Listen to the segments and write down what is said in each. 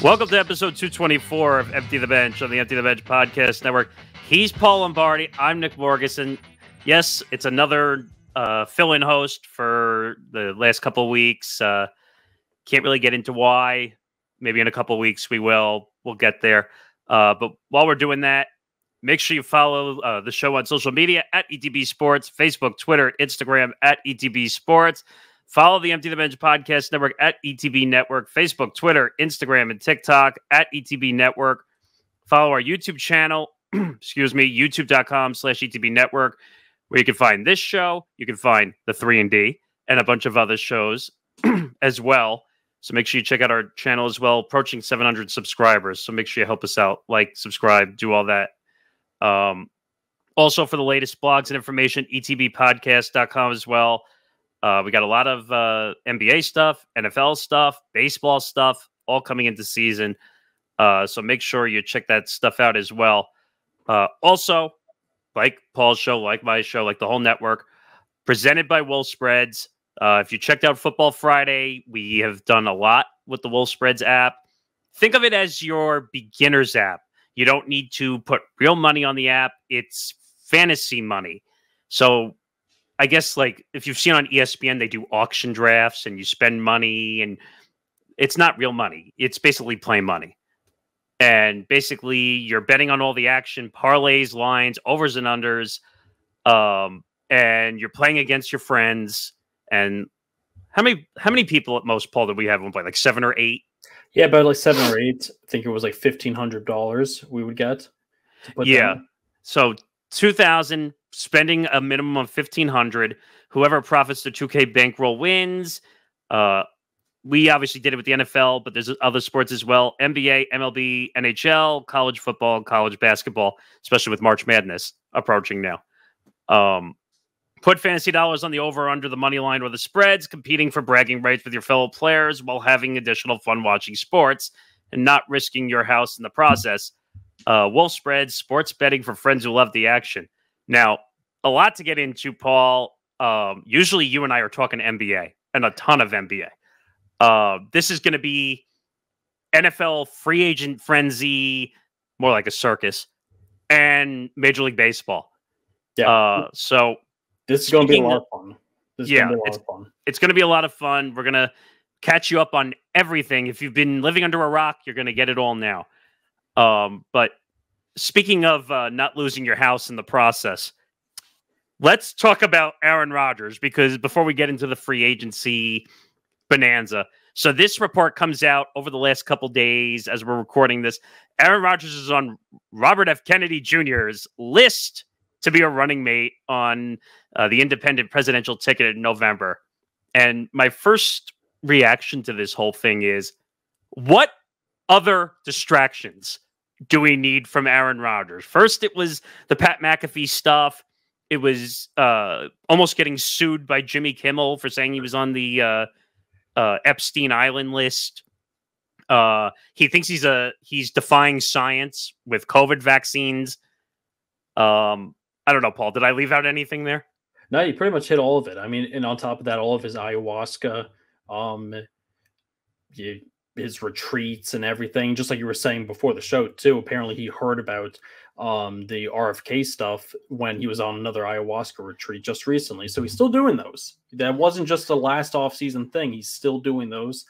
Welcome to episode 224 of Empty the Bench on the Empty the Bench podcast network. He's Paul Lombardi. I'm Nick Morgasen. Yes, it's another fill-in host for the last couple of weeks. Can't really get into why. Maybe in a couple of weeks we will. We'll get there. But while we're doing that, make sure you follow the show on social media at ETB Sports, Facebook, Twitter, Instagram at ETB Sports. Follow the Empty the Bench podcast network at ETB Network, Facebook, Twitter, Instagram, and TikTok at ETB Network. Follow our YouTube channel, youtube.com/ETB Network, where you can find this show. You can find the 3&D and a bunch of other shows as well. So make sure you check out our channel as well, approaching 700 subscribers. So make sure you help us out, like, subscribe, do all that. Also, for the latest blogs and information, etbpodcast.com as well. We got a lot of NBA stuff, NFL stuff, baseball stuff, all coming into season. So make sure you check that stuff out as well. Also, like Paul's show, like my show, like the whole network, presented by WolfSpreads. If you checked out Football Friday, we have done a lot with the WolfSpreads app. Think of it as your beginner's app. You don't need to put real money on the app. It's fantasy money. So I guess, like, if you've seen on ESPN, they do auction drafts and you spend money, and it's not real money. It's basically play money. And basically, you're betting on all the action, parlays, lines, overs and unders, and you're playing against your friends. And how many people at most, Paul, did we have one play? Like 7 or 8? Yeah, about like 7 or 8. I think it was like $1,500 we would get. Yeah. So 2,000, spending a minimum of 1,500. Whoever profits the 2K bankroll wins. We obviously did it with the NFL, but there's other sports as well. NBA, MLB, NHL, college football, college basketball, especially with March Madness approaching now. Put fantasy dollars on the over, under, the money line, or the spreads, competing for bragging rights with your fellow players while having additional fun watching sports and not risking your house in the process. WolfSpreads, sports betting for friends who love the action. Now, a lot to get into, Paul. Usually you and I are talking NBA and a ton of NBA. This is going to be NFL free agent frenzy, more like a circus, and Major League Baseball. Yeah. So this is going to be a lot of fun. It's going to be a lot of fun. We're going to catch you up on everything. If you've been living under a rock, you're going to get it all now. But speaking of not losing your house in the process, let's talk about Aaron Rodgers, because before we get into the free agency bonanza. So this report comes out over the last couple days as we're recording this. Aaron Rodgers is on Robert F. Kennedy Jr.'s list to be a running mate on the independent presidential ticket in November. And my first reaction to this whole thing is, what other distractions do we need from Aaron Rodgers? First, it was the Pat McAfee stuff. It was almost getting sued by Jimmy Kimmel for saying he was on the Epstein Island list. He thinks he's defying science with COVID vaccines. I don't know, Paul. Did I leave out anything there? No, you pretty much hit all of it. I mean, and on top of that, all of his ayahuasca, his retreats and everything, just like you were saying before the show too. Apparently he heard about the RFK stuff when he was on another ayahuasca retreat just recently. So he's still doing those. That wasn't just a last off-season thing. He's still doing those.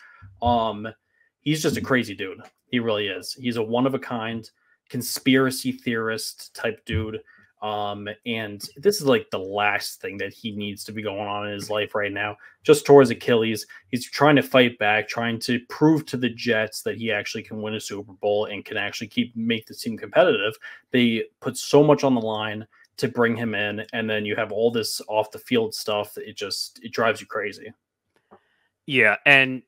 He's just a crazy dude. He really is. He's a one-of-a-kind conspiracy theorist type dude. And this is like the last thing that he needs to be going on in his life right now. Just tore his Achilles. He's trying to fight back, trying to prove to the Jets that he actually can win a Super Bowl and can actually make the team competitive. They put so much on the line to bring him in, and then you have all this off the field stuff. It drives you crazy. Yeah, and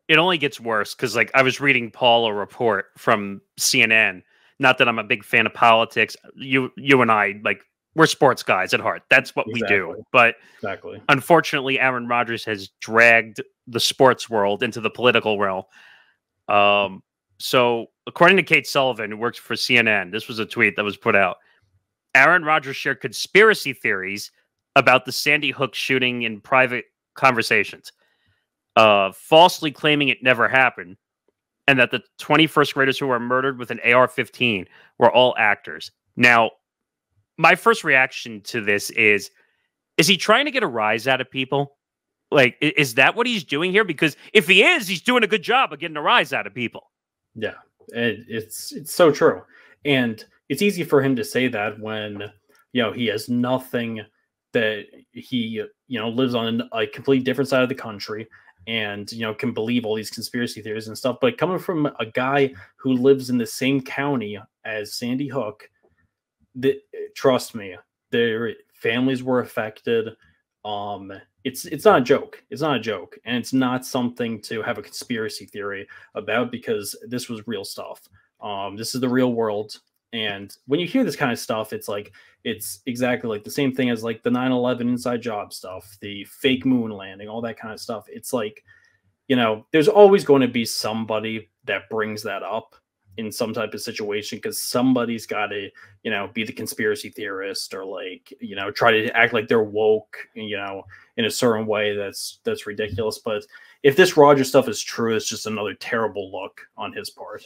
it only gets worse because, like, I was reading, Paul, a report from CNN. Not that I'm a big fan of politics. You and I, like, we're sports guys at heart. That's what we do. But unfortunately, Aaron Rodgers has dragged the sports world into the political realm. So according to Kate Sullivan, who works for CNN, this was a tweet that was put out. Aaron Rodgers shared conspiracy theories about the Sandy Hook shooting in private conversations, falsely claiming it never happened. and that the 21st graders who were murdered with an AR-15 were all actors. Now, my first reaction to this is he trying to get a rise out of people? Like, is that what he's doing here? Because if he is, he's doing a good job of getting a rise out of people. Yeah, it's so true. And it's easy for him to say that when, he has nothing, that he, lives on a completely different side of the country and, can believe all these conspiracy theories and stuff. But coming from a guy who lives in the same county as Sandy Hook, trust me, their families were affected. It's not a joke. It's not a joke. And it's not something to have a conspiracy theory about, because this was real stuff. This is the real world. And when you hear this kind of stuff, it's exactly like the same thing as like the 9/11 inside job stuff, the fake moon landing, all that kind of stuff. It's like, there's always going to be somebody that brings that up in some type of situation, because somebody's got to, be the conspiracy theorist, or like, try to act like they're woke, in a certain way that's ridiculous. But if this Rodgers stuff is true, it's just another terrible look on his part.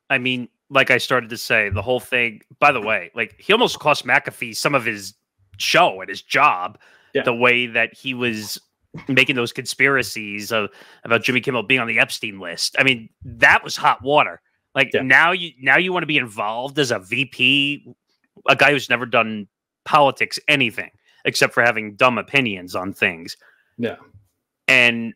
I mean, like I started to say, the whole thing, by the way, like he almost cost McAfee some of his show and his job, the way that he was making those conspiracies about Jimmy Kimmel being on the Epstein list. I mean, that was hot water. Like now you want to be involved as a VP, a guy who's never done politics, anything except for having dumb opinions on things. Yeah. And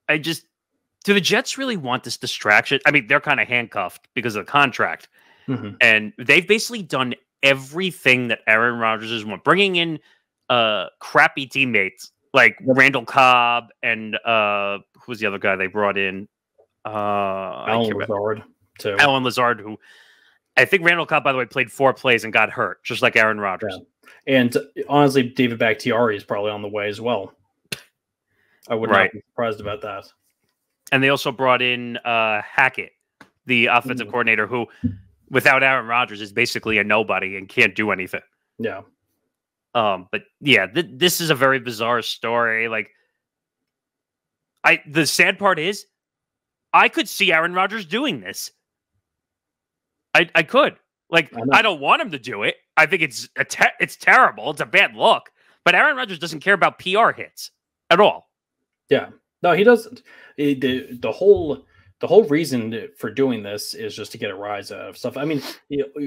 do the Jets really want this distraction? I mean, they're kind of handcuffed because of the contract. Mm-hmm. And they've basically done everything that Aaron Rodgers is want, bringing in crappy teammates like Randall Cobb and who was the other guy they brought in? Alan Lazard, too. Alan Lazard, who I think Randall Cobb, by the way, played 4 plays and got hurt, just like Aaron Rodgers. Yeah. And honestly, David Bakhtiari is probably on the way as well. I would not be surprised about that. And they also brought in Hackett, the offensive coordinator, who, without Aaron Rodgers, is basically a nobody and can't do anything. Yeah. But yeah, this is a very bizarre story. Like, the sad part is, I could see Aaron Rodgers doing this. I could. Like, I don't want him to do it. I think it's terrible. It's a bad look. But Aaron Rodgers doesn't care about PR hits at all. Yeah. No, he doesn't. The whole reason for doing this is just to get a rise out of stuff. I mean,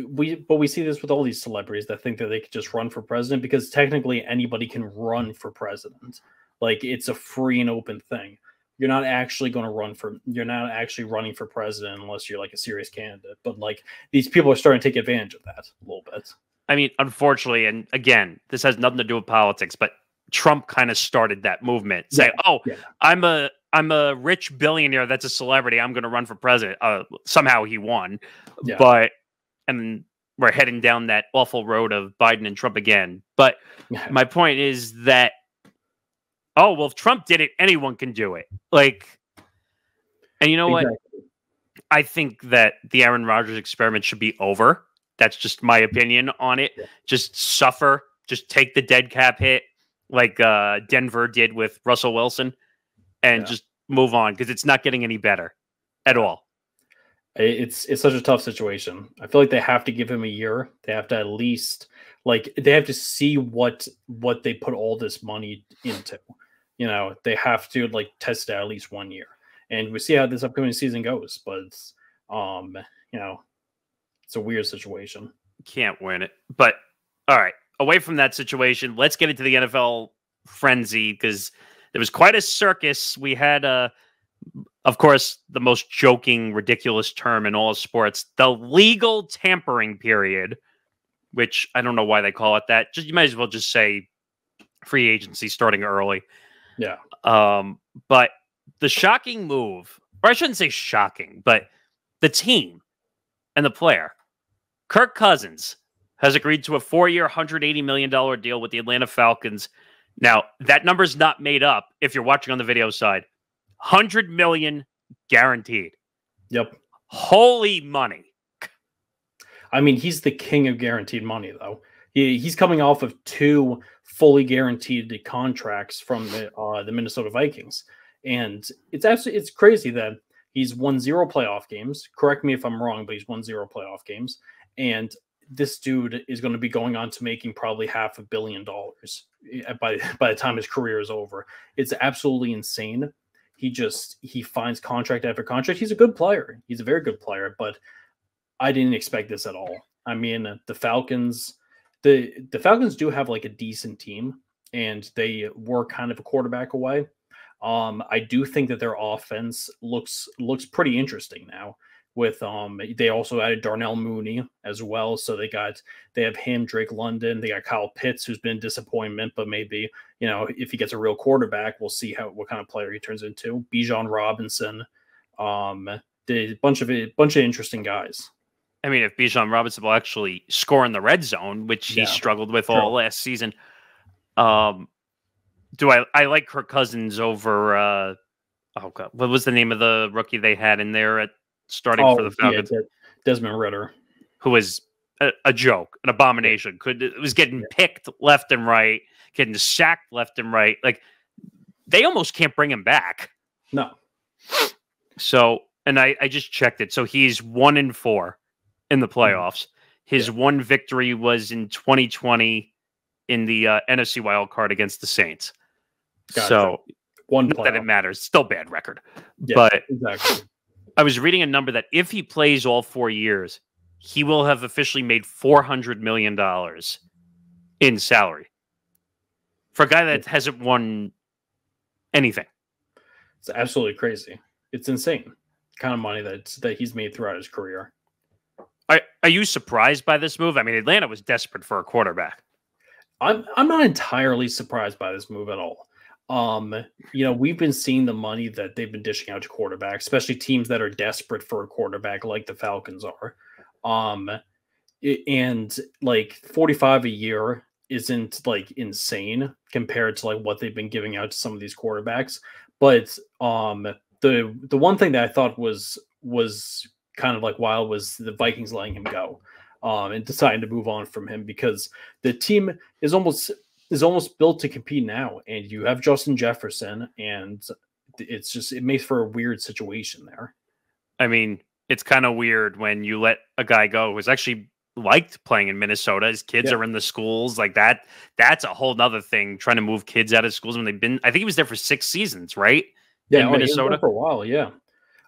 we see this with all these celebrities that think that they could just run for president, because technically anybody can run for president. Like, it's a free and open thing. You're not actually running for president unless you're like a serious candidate. But like, these people are starting to take advantage of that a little bit. I mean, unfortunately, and again, this has nothing to do with politics, but Trump kind of started that movement, saying, I'm a rich billionaire that's a celebrity, I'm going to run for president. Somehow he won. Yeah. And we're heading down that awful road of Biden and Trump again. But my point is that, if Trump did it, anyone can do it. Like, and you know what? I think that the Aaron Rodgers experiment should be over. That's just my opinion on it. Yeah. Just suffer. Just take the dead cap hit like Denver did with Russell Wilson, and just move on, because it's not getting any better at all. It's such a tough situation. I feel like they have to give him a year. They have to at least, like, they have to see what they put all this money into. They have to like test it at least 1 year, and we see how this upcoming season goes. But it's a weird situation. Can't win it. But all right, away from that situation, let's get into the NFL frenzy, because there was quite a circus. We had, of course, the most joking, ridiculous term in all of sports, the legal tampering period, which I don't know why they call it that. You might as well just say free agency starting early. Yeah. But the shocking move, or I shouldn't say shocking, but the team and the player, Kirk Cousins, has agreed to a 4-year, $180 million deal with the Atlanta Falcons. Now, that number's not made up if you're watching on the video side. $100 million guaranteed. Yep. Holy money. I mean, he's the king of guaranteed money, though. He's coming off of 2 fully guaranteed contracts from the Minnesota Vikings. And it's crazy that He's won 0 playoff games. Correct me if I'm wrong, but he's won 0 playoff games. And this dude is going to be going on to making probably $500 million by the time his career is over. It's absolutely insane. He finds contract after contract. He's a good player. He's a very good player, but I didn't expect this at all. I mean, the Falcons do have like a decent team, and they were kind of a quarterback away. I do think that their offense looks pretty interesting now. With they also added Darnell Mooney as well, so they have him, Drake London, they got Kyle Pitts, who's been a disappointment, but maybe if he gets a real quarterback, we'll see what kind of player he turns into. Bijan Robinson, the bunch of interesting guys. I mean, if Bijan Robinson will actually score in the red zone, which he struggled with all last season, I like Kirk Cousins over oh god, what was the name of the rookie they had in there at starting for the Falcons? Yeah, Desmond Ridder, who was a joke, an abomination. Was getting picked left and right, getting sacked left and right. Like, they almost can't bring him back. No. So, and I just checked it. So he's 1-4 in the playoffs. His one victory was in 2020 in the NFC wild card against the Saints. Gotcha. So one not that it matters. Still bad record. Yeah, but exactly. I was reading a number that if he plays all 4 years, he will have officially made $400 million in salary for a guy that hasn't won anything. It's absolutely crazy. It's insane. The kind of money that he's made throughout his career. Are you surprised by this move? I mean, Atlanta was desperate for a quarterback. I'm not entirely surprised by this move at all. We've been seeing the money that they've been dishing out to quarterbacks, especially teams that are desperate for a quarterback like the Falcons are. And like 45 a year isn't like insane compared to like what they've been giving out to some of these quarterbacks. But the one thing that I thought was kind of like wild was the Vikings letting him go and deciding to move on from him, because the team is almost built to compete now, and you have Justin Jefferson, and it makes for a weird situation there. I mean, it's kind of weird when you let a guy go who's actually liked playing in Minnesota. His kids are in the schools like that. That's a whole nother thing, trying to move kids out of schools when they've been, I think he was there for 6 seasons, right? Yeah, in Minnesota he was there for a while. Yeah.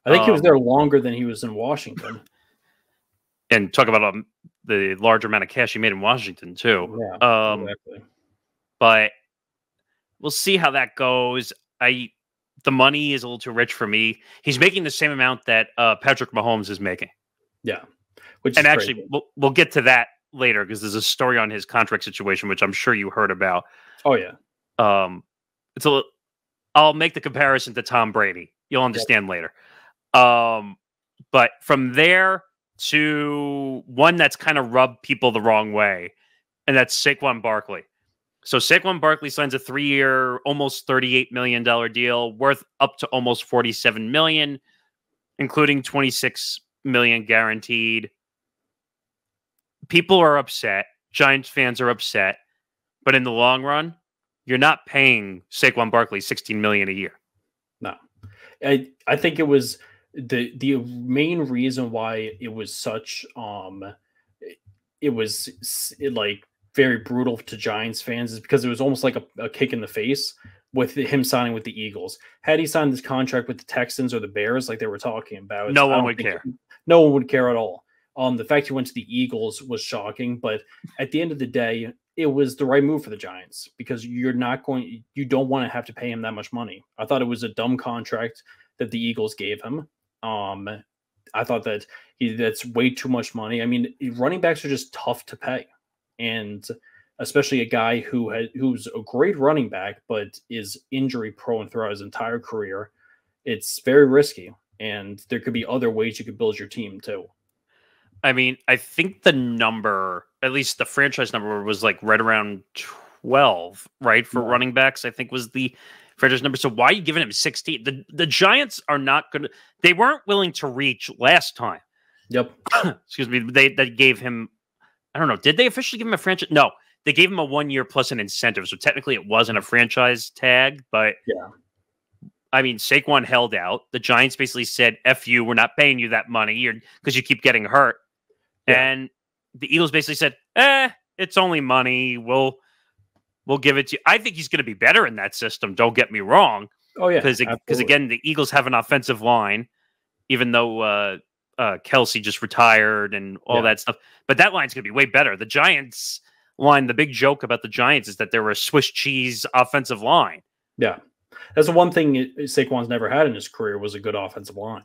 I think he was there longer than he was in Washington. And talk about the large amount of cash he made in Washington too. Yeah, exactly. But we'll see how that goes. The money is a little too rich for me. He's making the same amount that Patrick Mahomes is making. Yeah. And actually, we'll get to that later, because there's a story on his contract situation, which I'm sure you heard about. Oh, yeah. I'll make the comparison to Tom Brady. You'll understand later. But from there to one that's kind of rubbed people the wrong way, and that's Saquon Barkley. So Saquon Barkley signs a 3-year, almost $38 million deal, worth up to almost $47 million, including $26 million guaranteed. People are upset. Giants fans are upset. But in the long run, you're not paying Saquon Barkley $16 million a year. No. I think it was the main reason why it was such like very brutal to Giants fans is because it was almost like a kick in the face with him signing with the Eagles. Had he signed this contract with the Texans or the Bears, like they were talking about, no one would care. No one would care at all. The fact he went to the Eagles was shocking, but at the end of the day, it was the right move for the Giants, because you don't want to have to pay him that much money. I thought it was a dumb contract that the Eagles gave him. I thought that's way too much money. I mean, running backs are just tough to pay, and especially a guy who's a great running back but is injury prone throughout his entire career. It's very risky, and there could be other ways you could build your team too. I mean, I think the number, at least the franchise number, was like right around 12, right? For running backs, I think was the franchise number. So why are you giving him 16? The Giants are not going to, they weren't willing to reach last time. Yep. Excuse me. They gave him, I don't know. Did they officially give him a franchise? No, they gave him a 1 year plus an incentive. So technically it wasn't a franchise tag, but I mean, Saquon held out. The Giants basically said, F you, we're not paying you that money because you keep getting hurt. Yeah. And the Eagles basically said, it's only money. We'll give it to you. I think he's going to be better in that system. Don't get me wrong. Oh, yeah. Because again, the Eagles have an offensive line, even though Kelsey just retired and all that stuff. But that line's going to be way better. The Giants line, the big joke about the Giants is that they're a Swiss cheese offensive line. Yeah. That's the one thing Saquon's never had in his career was a good offensive line,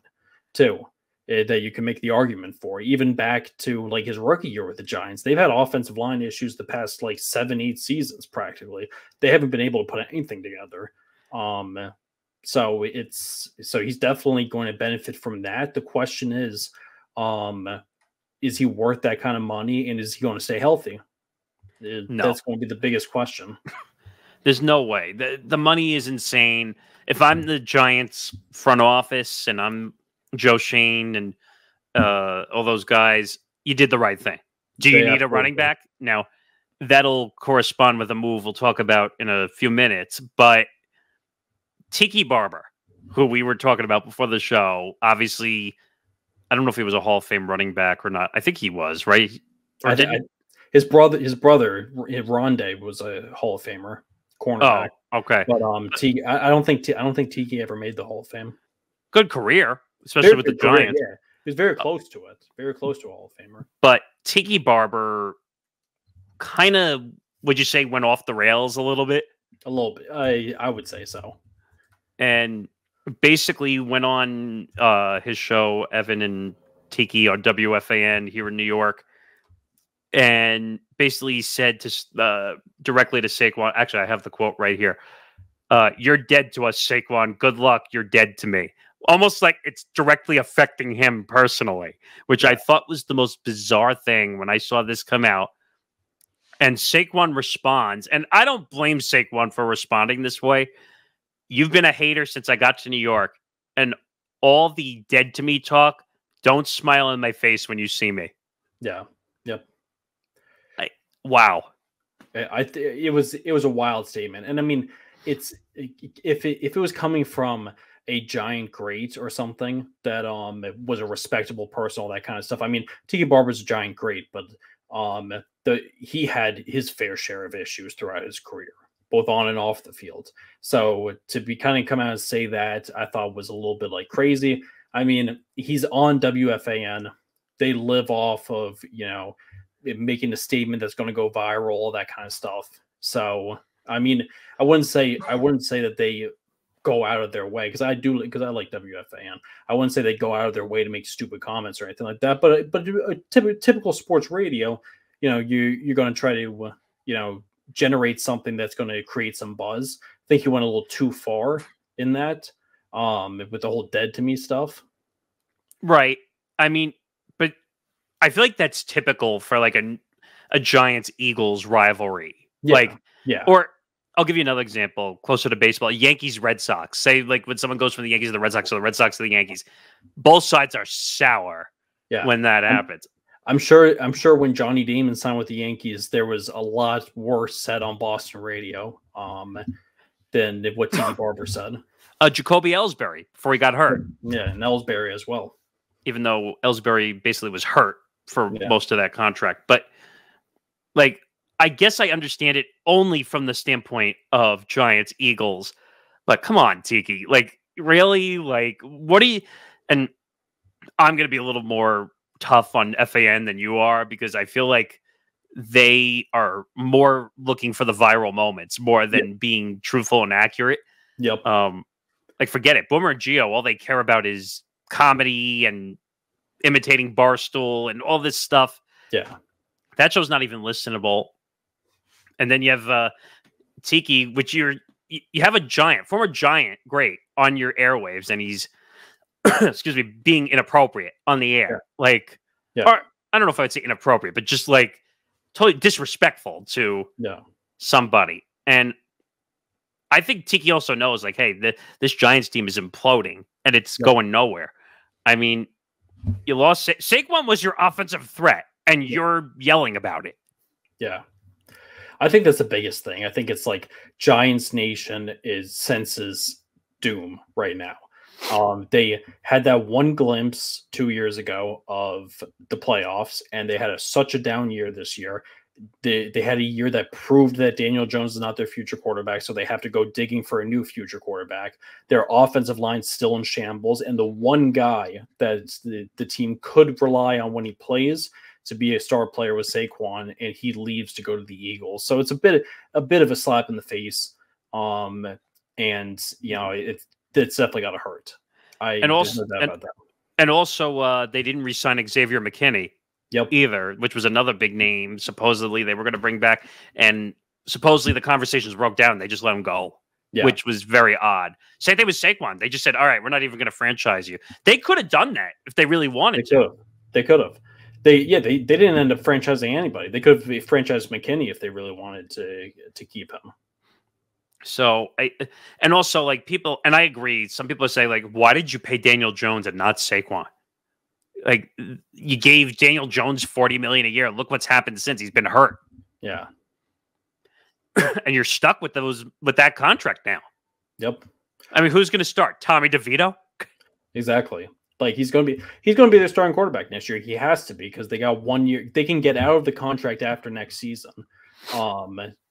too, that you can make the argument for. Even back to like his rookie year with the Giants, they've had offensive line issues the past like 7-8 seasons practically. They haven't been able to put anything together. So he's definitely going to benefit from that. The question is he worth that kind of money, and is he going to stay healthy? No. That's going to be the biggest question. There's no way. The money is insane. If I'm the Giants front office and I'm Joe Shane and all those guys, you did the right thing. Do you need a running back? Now, that'll correspond with a move we'll talk about in a few minutes. But Tiki Barber, who we were talking about before the show, obviously, I don't know if he was a Hall of Fame running back or not. I think he was, right? His brother, Rondé, was a Hall of Famer. Cornerback. Oh, okay. But I don't think Tiki ever made the Hall of Fame. Good career, especially with the Giants. Yeah, he was very close to it. Very close to a Hall of Famer. But Tiki Barber kind of, would you say, went off the rails a little bit? A little bit. I would say so. And basically went on his show, Evan and Tiki, on WFAN here in New York, and basically said to directly to Saquon. Actually, I have the quote right here. You're dead to us, Saquon. Good luck. You're dead to me. Almost like it's directly affecting him personally, which I thought was the most bizarre thing when I saw this come out. And Saquon responds, and I don't blame Saquon for responding this way. You've been a hater since I got to New York, and all the dead to me talk, don't smile in my face when you see me. Yeah. Yep. Wow. It was a wild statement. And I mean, if it was coming from a giant great or something that was a respectable person, all that kind of stuff. I mean, Tiki Barber's a giant great, but he had his fair share of issues throughout his career, both on and off the field. So to be kind of come out and say that, I thought was a little bit like crazy. I mean, he's on WFAN. They live off of, making a statement that's going to go viral, all that kind of stuff. So, I mean, I wouldn't say that they go out of their way, because I like WFAN. I wouldn't say they go out of their way to make stupid comments or anything like that. But typical sports radio, you're going to try to, generate something that's going to create some buzz. I think he went a little too far in that, with the whole dead to me stuff. Right. I mean, but I feel like that's typical for like a Giants-Eagles rivalry. Yeah. Or I'll give you another example closer to baseball. Yankees-Red Sox. Say like when someone goes from the Yankees to the Red Sox or the Red Sox to the Yankees, both sides are sour when that happens. I'm sure when Johnny Damon signed with the Yankees, there was a lot worse said on Boston radio than what Tiki Barber said. Jacoby Ellsbury before he got hurt. Yeah, and Ellsbury as well. Even though Ellsbury basically was hurt for most of that contract. But like, I guess I understand it only from the standpoint of Giants Eagles. But come on, Tiki. Like, really? Like, what do you... And I'm going to be a little more tough on FAN than you are, because I feel like they are more looking for the viral moments more than being truthful and accurate. Yep. Like, forget it. Boomer and Gio, all they care about is comedy and imitating Barstool and all this stuff. Yeah. That show's not even listenable. And then you have Tiki, which you have a former Giant, great, on your airwaves, and he's, excuse me, being inappropriate on the air. Yeah. Or I don't know if I would say inappropriate, but just like totally disrespectful to somebody. And I think Tiki also knows, like, hey, this Giants team is imploding and it's going nowhere. I mean, you lost. Saquon was your offensive threat, and you're yelling about it. Yeah. I think that's the biggest thing. I think it's like Giants Nation senses doom right now. They had that one glimpse 2 years ago of the playoffs, and they had such a down year this year. They had a year that proved that Daniel Jones is not their future quarterback, so they have to go digging for a new future quarterback. Their offensive line's still in shambles, and the one guy that the team could rely on when he plays to be a star player was Saquon, and he leaves to go to the Eagles. So it's a bit of a slap in the face. And it's definitely got to hurt. There's no doubt about that. And also, they didn't re-sign Xavier McKinney. Either, which was another big name. Supposedly they were going to bring back, and supposedly the conversations broke down. They just let him go, which was very odd. Same thing with Saquon. They just said, "All right, we're not even going to franchise you." They could have done that if they really wanted to. They could have. They didn't end up franchising anybody. They could have franchised McKinney if they really wanted to keep him. So and also like people, and I agree. Some people say like, "Why did you pay Daniel Jones and not Saquon?" Like, you gave Daniel Jones $40 million a year. Look what's happened since. He's been hurt. Yeah. And you're stuck with that contract now. Yep. I mean, who's going to start? Tommy DeVito? Exactly. Like, he's going to be their starting quarterback next year. He has to be, because they got 1 year. They can get out of the contract after next season.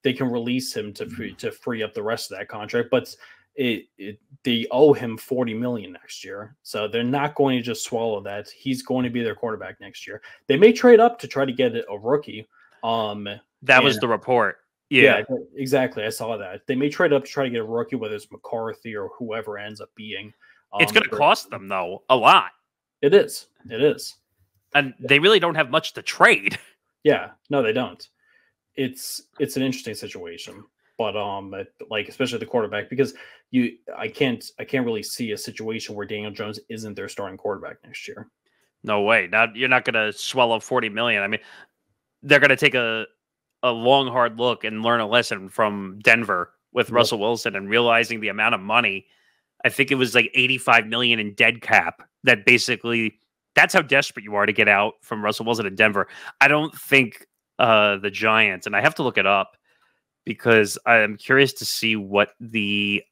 They can release him to free up the rest of that contract, but they owe him $40 million next year, so they're not going to just swallow that. He's going to be their quarterback next year. They may trade up to try to get a rookie. That was the report. Yeah, exactly. I saw that. They may trade up to try to get a rookie, whether it's McCarthy or whoever ends up being. It's going to cost them though a lot. It is, and they really don't have much to trade. Yeah, no, they don't. It's an interesting situation. But like, especially the quarterback, because I can't really see a situation where Daniel Jones isn't their starting quarterback next year. No way. You're not going to swallow $40 million. I mean, they're going to take a long, hard look and learn a lesson from Denver with Russell Wilson, and realizing the amount of money. I think it was like $85 million in dead cap. That basically, that's how desperate you are to get out from Russell Wilson in Denver. I don't think the Giants, and I have to look it up, because I'm curious to see what the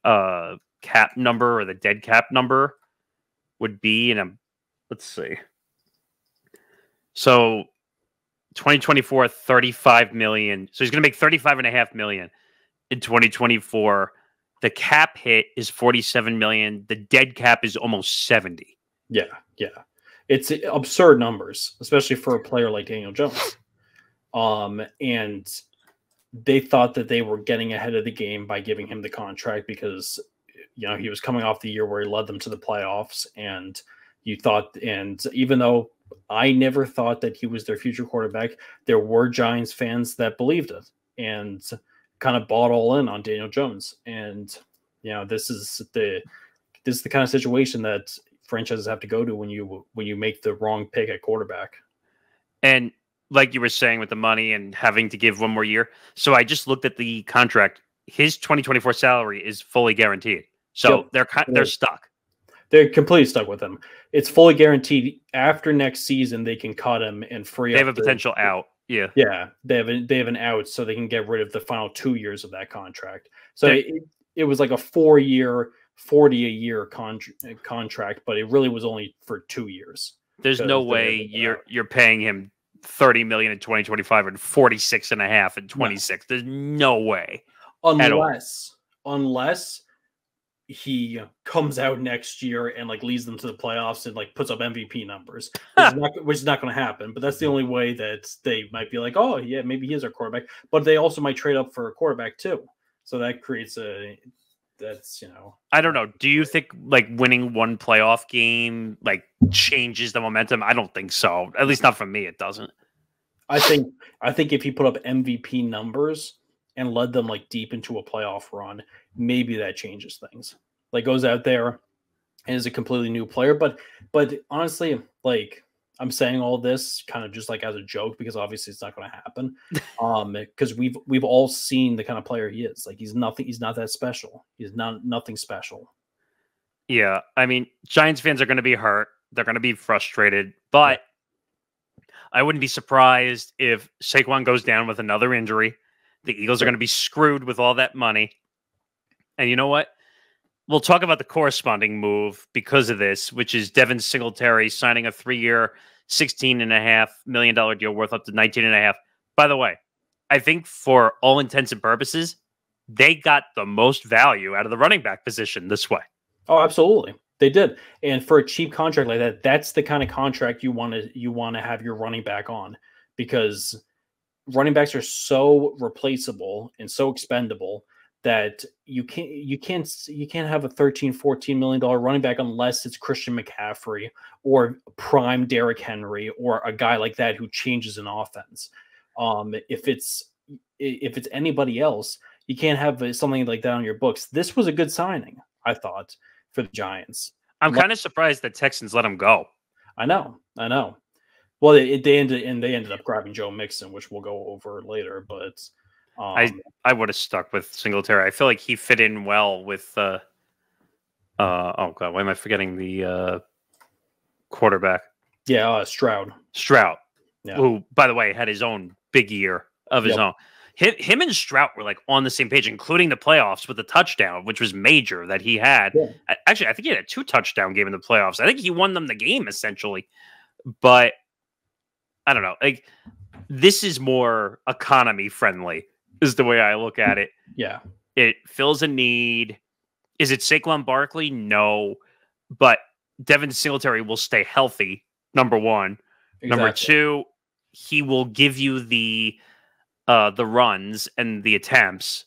cap number or the dead cap number would be. And let's see. So 2024, 35 million. So he's going to make 35.5 million in 2024. The cap hit is 47 million. The dead cap is almost 70. Yeah. It's absurd numbers, especially for a player like Daniel Jones. And they thought that they were getting ahead of the game by giving him the contract, because he was coming off the year where he led them to the playoffs, and even though I never thought that he was their future quarterback, there were Giants fans that believed it and kind of bought all in on Daniel Jones. And this is the kind of situation that franchises have to go to when you make the wrong pick at quarterback. And like you were saying with the money and having to give 1 more year. So I just looked at the contract. His 2024 salary is fully guaranteed. So they're stuck. They're completely stuck with him. It's fully guaranteed. After next season, they can cut him and free up. They have a potential out. Yeah. Yeah. They have an out, so they can get rid of the final 2 years of that contract. So it was like a 4-year, $40 a year contract, but it really was only for 2 years. There's no way you're paying him $30 million in 2025 and 46.5 in 26. No. There's no way. Unless he comes out next year and like leads them to the playoffs and like puts up MVP numbers, which is not going to happen. But that's the only way that they might be like, oh yeah, maybe he is our quarterback. But they also might trade up for a quarterback too. So that creates I don't know. Do you think like winning one playoff game like changes the momentum? I don't think so. At least not for me, it doesn't. I think if he put up MVP numbers and led them like deep into a playoff run, maybe that changes things. Like goes out there and is a completely new player. But honestly, like I'm saying all this kind of just like as a joke, because obviously it's not going to happen. Because we've all seen the kind of player he is. Like he's not that special. He's nothing special. Yeah, I mean, Giants fans are going to be hurt. They're going to be frustrated, but I wouldn't be surprised if Saquon goes down with another injury. The Eagles are going to be screwed with all that money. And you know what? we'll talk about the corresponding move because of this, which is Devin Singletary signing a 3-year, $16.5 million deal worth up to 19.5. By the way, I think for all intents and purposes, they got the most value out of the running back position this way. Oh, absolutely. They did. And for a cheap contract like that, that's the kind of contract you want to have your running back on, because running backs are so replaceable and so expendable that you can't have a $13-14 million running back unless it's Christian McCaffrey or prime Derrick Henry or a guy like that who changes an offense. If it's anybody else, you can't have something like that on your books. This was a good signing, I thought, for the Giants. I'm kind of surprised that Texans let him go. I know. Well, they ended up grabbing Joe Mixon, which we'll go over later. But I would have stuck with Singletary. I feel like he fit in well with. Oh God, why am I forgetting the quarterback? Yeah, Stroud. Yeah. Who, by the way, had his own big year of his own. Him and Stroud were like on the same page, including the playoffs with the touchdown, which was major that he had. Yeah. Actually, I think he had a 2-touchdown game in the playoffs. I think he won them the game essentially, but I don't know. Like, this is more economy friendly is the way I look at it. Yeah. It fills a need. Is it Saquon Barkley? No, but Devin Singletary will stay healthy. Number one. Exactly. Number two, he will give you the runs and the attempts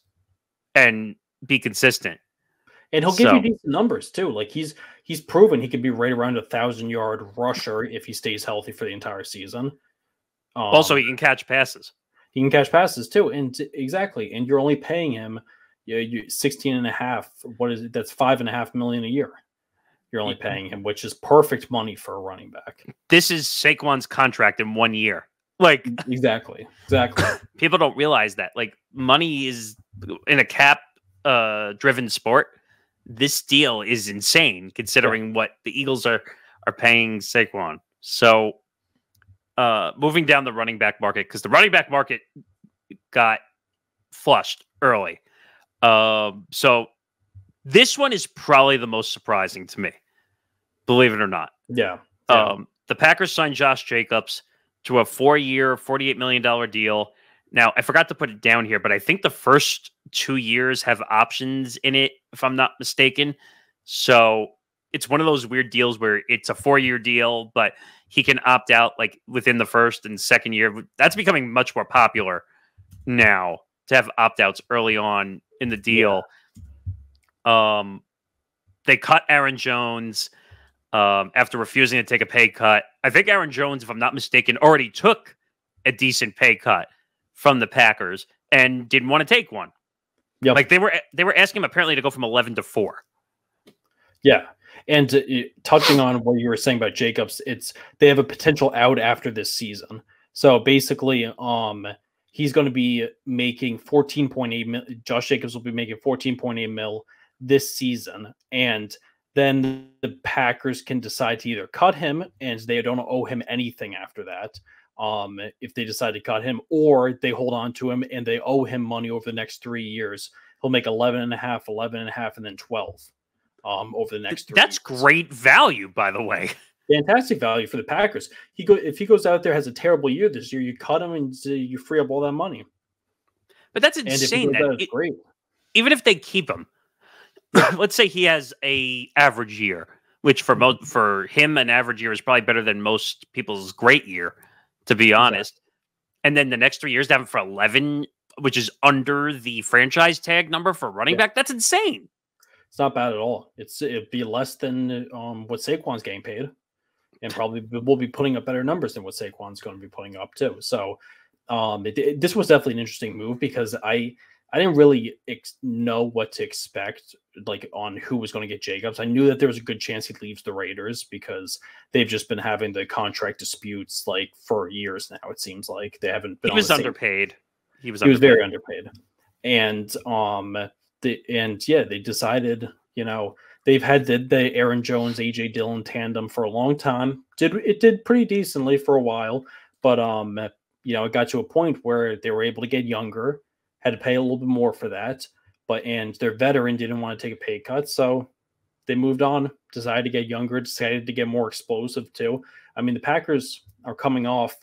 and be consistent. And he'll give you decent numbers too. Like he's proven he could be right around 1,000-yard rusher if he stays healthy for the entire season. Also, he can catch passes. He can catch passes too. And exactly. And you're only paying him 16.5. What is it? That's $5.5 million a year. You're only paying him, which is perfect money for a running back. This is Saquon's contract in 1 year. Like exactly. People don't realize that. Like, money is in a cap driven sport. This deal is insane considering what the Eagles are paying Saquon. So moving down the running back market, because the running back market got flushed early. So this one is probably the most surprising to me, believe it or not. Yeah. The Packers signed Josh Jacobs to a 4-year, $48 million deal. Now, I forgot to put it down here, but I think the first 2 years have options in it, if I'm not mistaken. So it's one of those weird deals where it's a 4-year deal, but he can opt out like within the first and second year. That's becoming much more popular now to have opt-outs early on in the deal. Yeah. They cut Aaron Jones after refusing to take a pay cut. I think Aaron Jones, if I'm not mistaken, already took a decent pay cut from the Packers and didn't want to take one. Yeah, like they were asking him apparently to go from 11 to 4. Yeah, and touching on what you were saying about Jacobs, they have a potential out after this season. So basically, he's going to be making 14.8 mil. Josh Jacobs will be making 14.8 mil this season, and then the Packers can decide to either cut him and they don't owe him anything after that. If they decide to cut him, or they hold on to him and they owe him money over the next 3 years. He'll make 11.5, and then 12 over the next 3 That's years. Great value, by the way. Fantastic value for the Packers. If he goes out there, has a terrible year this year, you cut him and you free up all that money. But that's insane. Great. Even if they keep him, let's say he has a average year, which for him, an average year is probably better than most people's great year, to be honest. Exactly. And then the next 3 years to have him for 11, which is under the franchise tag number for running back. That's insane. It's not bad at all. It'd be less than what Saquon's getting paid, and probably we'll be putting up better numbers than what Saquon's going to be putting up too. So this was definitely an interesting move because I didn't really know what to expect, like on who was going to get Jacobs. I knew that there was a good chance he leaves the Raiders because they've just been having the contract disputes like for years now. It seems like they haven't been. He was underpaid. He was very underpaid, and they decided, they've had the Aaron Jones, AJ Dillon tandem for a long time. It did pretty decently for a while, but it got to a point where they were able to get younger. Had to pay a little bit more for that, and their veteran didn't want to take a pay cut, so they moved on, decided to get younger, decided to get more explosive too. I mean, the Packers are coming off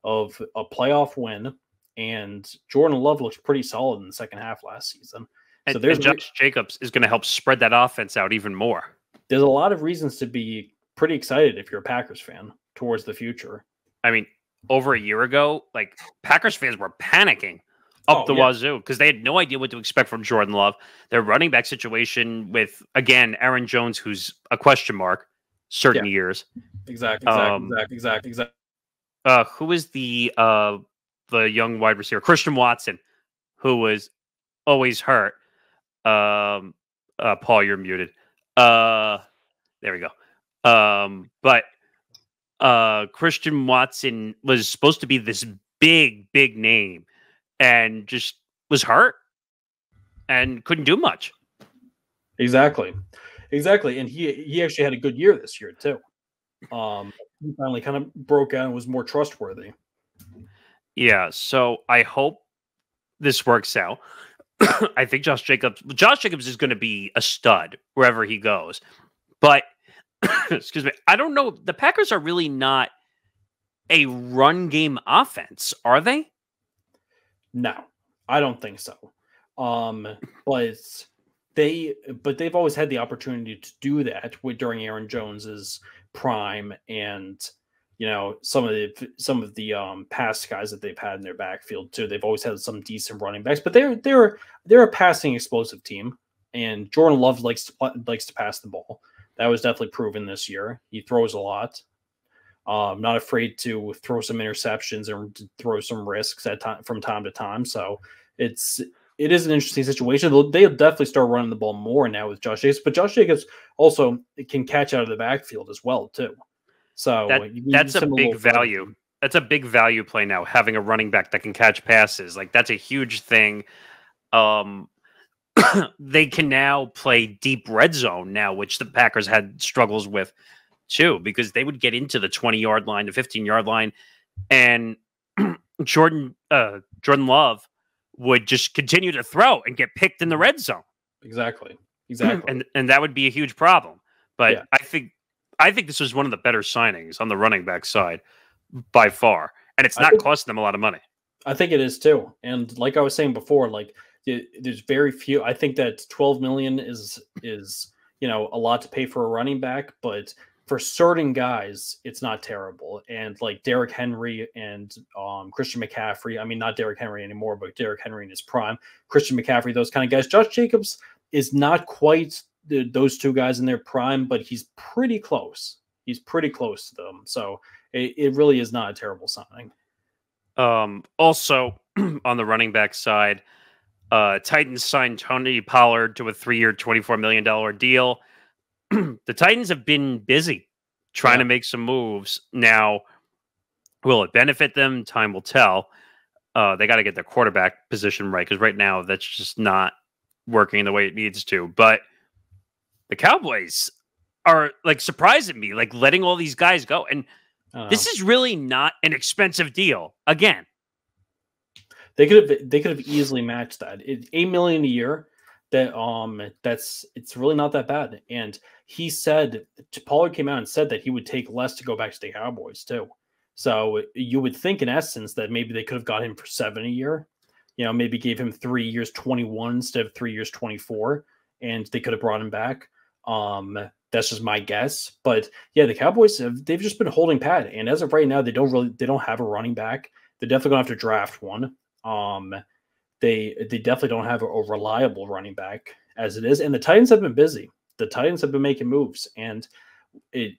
of a playoff win, and Jordan Love looks pretty solid in the second half last season. So and Josh Jacobs is going to help spread that offense out even more. There's a lot of reasons to be pretty excited if you're a Packers fan towards the future. I mean, over a year ago, like Packers fans were panicking up the wazoo because they had no idea what to expect from Jordan Love. Their running back situation with, again, Aaron Jones, who's a question mark certain years. Exactly. Who is the young wide receiver? Christian Watson, who was always hurt. Paul, you're muted. There we go. But Christian Watson was supposed to be this big name and just was hurt and couldn't do much. Exactly. And he actually had a good year this year too. He finally kind of broke out and was more trustworthy. Yeah, so I hope this works out. I think Josh Jacobs is going to be a stud wherever he goes. But excuse me, I don't know. The Packers are really not a run game offense, are they? No, I don't think so. But they've always had the opportunity to do that during Aaron Jones's prime, and some of the past guys that they've had in their backfield too. They've always had some decent running backs, but they're a passing explosive team, and Jordan Love likes to pass the ball. That was definitely proven this year. He throws a lot. Not afraid to throw some interceptions and to throw some risks from time to time. So it is an interesting situation. They'll definitely start running the ball more now with Josh Jacobs, but Josh Jacobs also can catch out of the backfield as well too. So that's a big value. That's a big value play now, having a running back that can catch passes. Like, that's a huge thing. They can now play deep red zone now, which the Packers had struggles with too, because they would get into the 20-yard line, the 15-yard line, and Jordan Love would just continue to throw and get picked in the red zone. Exactly. And that would be a huge problem. But yeah. I think this was one of the better signings on the running back side by far, and it's not costing them a lot of money. I think it is too. And like I was saying before, like there's very few. I think that $12 million is a lot to pay for a running back, but for certain guys, it's not terrible. And like Derrick Henry and Christian McCaffrey, I mean, not Derrick Henry anymore, but Derrick Henry in his prime, Christian McCaffrey, those kind of guys. Josh Jacobs is not quite those two guys in their prime, but he's pretty close. He's pretty close to them. So it really is not a terrible signing. Also, on the running back side, Titans signed Tony Pollard to a 3-year, $24 million deal. The Titans have been busy trying to make some moves. Now, will it benefit them? Time will tell. They got to get their quarterback position right, because right now that's just not working the way it needs to. But the Cowboys are like surprising me, like letting all these guys go. And this is really not an expensive deal. Again, they could have easily matched that. $8 million a year. It's really not that bad. And he said, Pollard came out and said that he would take less to go back to the Cowboys too. So you would think in essence that maybe they could have got him for $7 a year, maybe gave him 3 years, 21 instead of 3 years, 24, and they could have brought him back. That's just my guess. But yeah, the Cowboys they've just been holding pat. And as of right now, they don't have a running back. They're definitely gonna have to draft one. They definitely don't have a reliable running back as it is. And the Titans have been busy. The Titans have been making moves, and it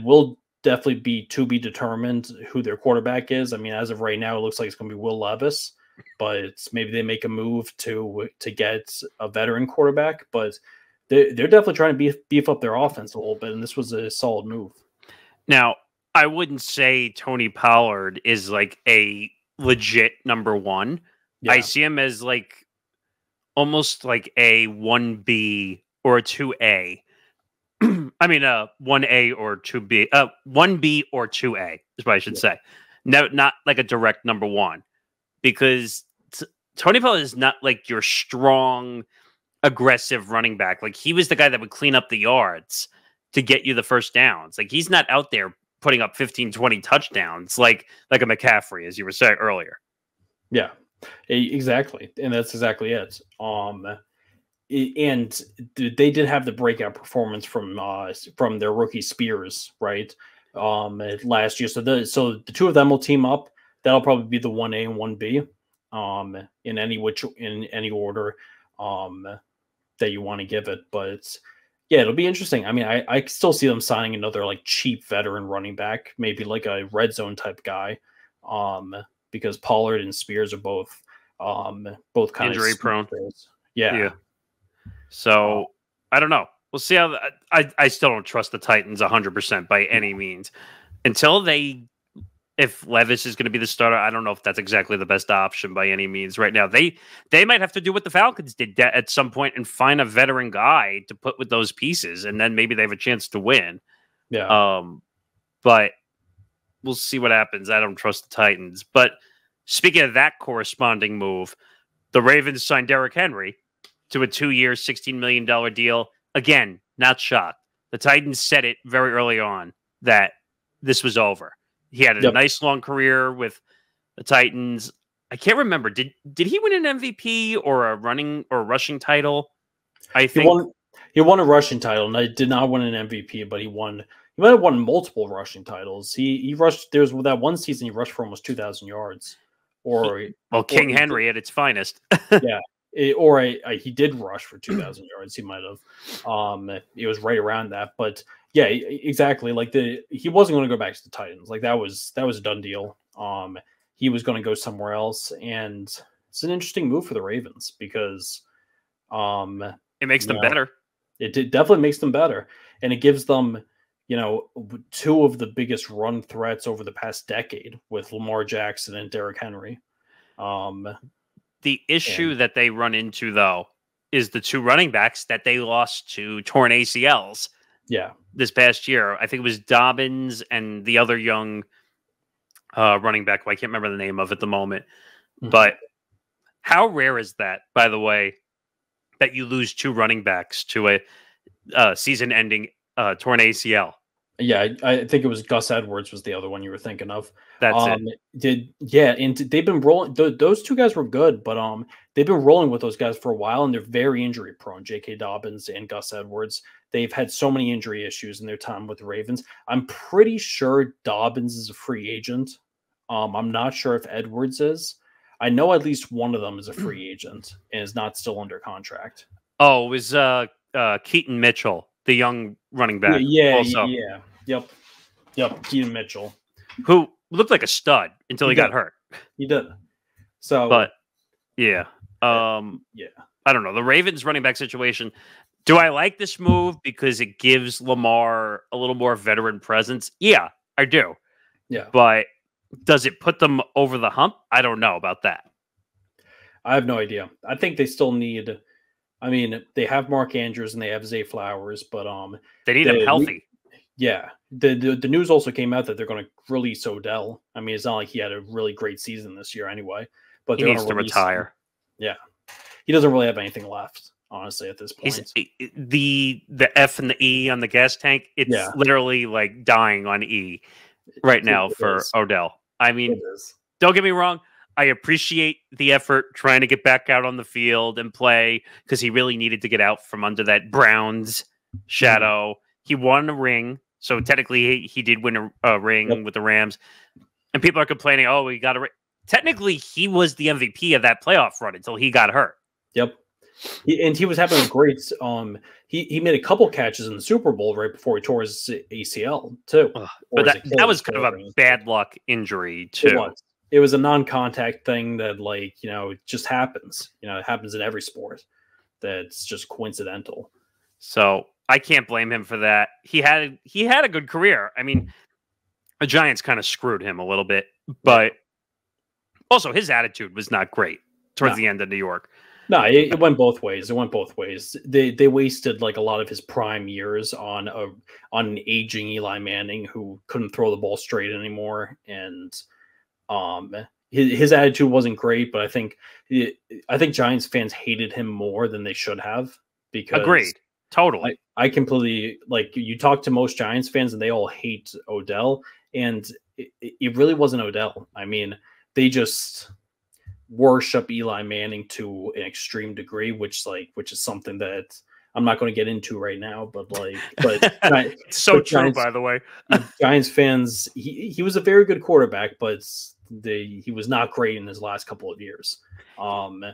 will definitely be to be determined who their quarterback is. I mean, as of right now, it looks like it's going to be Will Levis, but maybe they make a move to get a veteran quarterback. But they're definitely trying to beef up their offense a little bit, and this was a solid move. Now, I wouldn't say Tony Pollard is like a legit number one. Yeah. I see him as like almost like a 1B or a 2A. I mean, 1A or 2B, 1B or 2A is what I should say. No, not like a direct number one, because Tony Pollard is not like your strong aggressive running back. Like, he was the guy that would clean up the yards to get you the first downs. Like, he's not out there putting up 15, 20 touchdowns like a McCaffrey, as you were saying earlier. Yeah, exactly. And that's exactly it. And they did have the breakout performance from their rookie Spears, right? Last year. So the two of them will team up. That'll probably be the 1A and 1B, in any order, that you want to give it. But yeah, it'll be interesting. I mean, I still see them signing another like cheap veteran running back, maybe like a red zone type guy, because Pollard and Spears are both kind of injury prone. Yeah. So I don't know. We'll see how. I still don't trust the Titans 100% by any means until if Levis is going to be the starter. I don't know if that's exactly the best option by any means right now. They might have to do what the Falcons did at some point and find a veteran guy to put with those pieces, and then maybe they have a chance to win. Yeah. But we'll see what happens. I don't trust the Titans. But speaking of that corresponding move, the Ravens signed Derrick Henry to a 2-year, $16 million deal. Again, not shocked. The Titans said it very early on that this was over. He had a nice long career with the Titans. I can't remember. Did he win an MVP or a rushing title? I think he won a rushing title. And did not win an MVP, but he might have won multiple rushing titles. He rushed. There was that one season he rushed for almost 2,000 yards. King Henry at its finest. Yeah. He did rush for 2,000 yards. He might have. It was right around that, but yeah, exactly. Like he wasn't going to go back to the Titans. Like that was a done deal. He was going to go somewhere else, and it's an interesting move for the Ravens because it makes them better. It definitely makes them better, and it gives them two of the biggest run threats over the past decade with Lamar Jackson and Derrick Henry. The issue that they run into, though, is the two running backs that they lost to torn ACLs. Yeah, this past year. I think it was Dobbins and the other young running back, who I can't remember the name of at the moment. Mm-hmm. But how rare is that, by the way, that you lose two running backs to a season-ending torn ACL? Yeah, I think it was Gus Edwards was the other one you were thinking of. That's it. And they've been rolling. Those two guys were good, but they've been rolling with those guys for a while, and they're very injury prone. J.K. Dobbins and Gus Edwards. They've had so many injury issues in their time with the Ravens. I'm pretty sure Dobbins is a free agent. I'm not sure if Edwards is. I know at least one of them is a free agent and is not still under contract. Oh, it was Keaton Mitchell, the young running back. Yeah. Yep. Keaton Mitchell, who looked like a stud until he got hurt. He did. So, but yeah. I don't know. The Ravens running back situation. Do I like this move because it gives Lamar a little more veteran presence? Yeah, I do. Yeah. But does it put them over the hump? I don't know about that. I have no idea. I think they still need. I mean, they have Mark Andrews and they have Zay Flowers, but they need him healthy. Yeah. The news also came out that they're going to release Odell. I mean, it's not like he had a really great season this year anyway. But he needs to retire. Yeah. He doesn't really have anything left, honestly, at this point. The F and the E on the gas tank, it's literally like dying on E right now for Odell. I mean, don't get me wrong. I appreciate the effort trying to get back out on the field and play because he really needed to get out from under that Browns shadow. He won a ring. So technically he did win a ring with the Rams. And people are complaining, oh, he got a ring. Technically, he was the MVP of that playoff run until he got hurt. Yep. He was having a great he made a couple catches in the Super Bowl right before he tore his ACL too. But that was kind of a bad luck injury too. It was a non-contact thing that it just happens. It happens in every sport. That's just coincidental. So I can't blame him for that. He had a good career. I mean, the Giants kind of screwed him a little bit, but also his attitude was not great towards the end of New York. No, it went both ways. They wasted a lot of his prime years on an aging Eli Manning who couldn't throw the ball straight anymore, and his attitude wasn't great, but I think Giants fans hated him more than they should have, because agreed. Totally. I completely, like, you talk to most Giants fans and they all hate Odell, and it really wasn't Odell. I mean, they just worship Eli Manning to an extreme degree, which is something that I'm not going to get into right now, but so true, Giants, by the way. Giants fans, he was a very good quarterback, but he was not great in his last couple of years.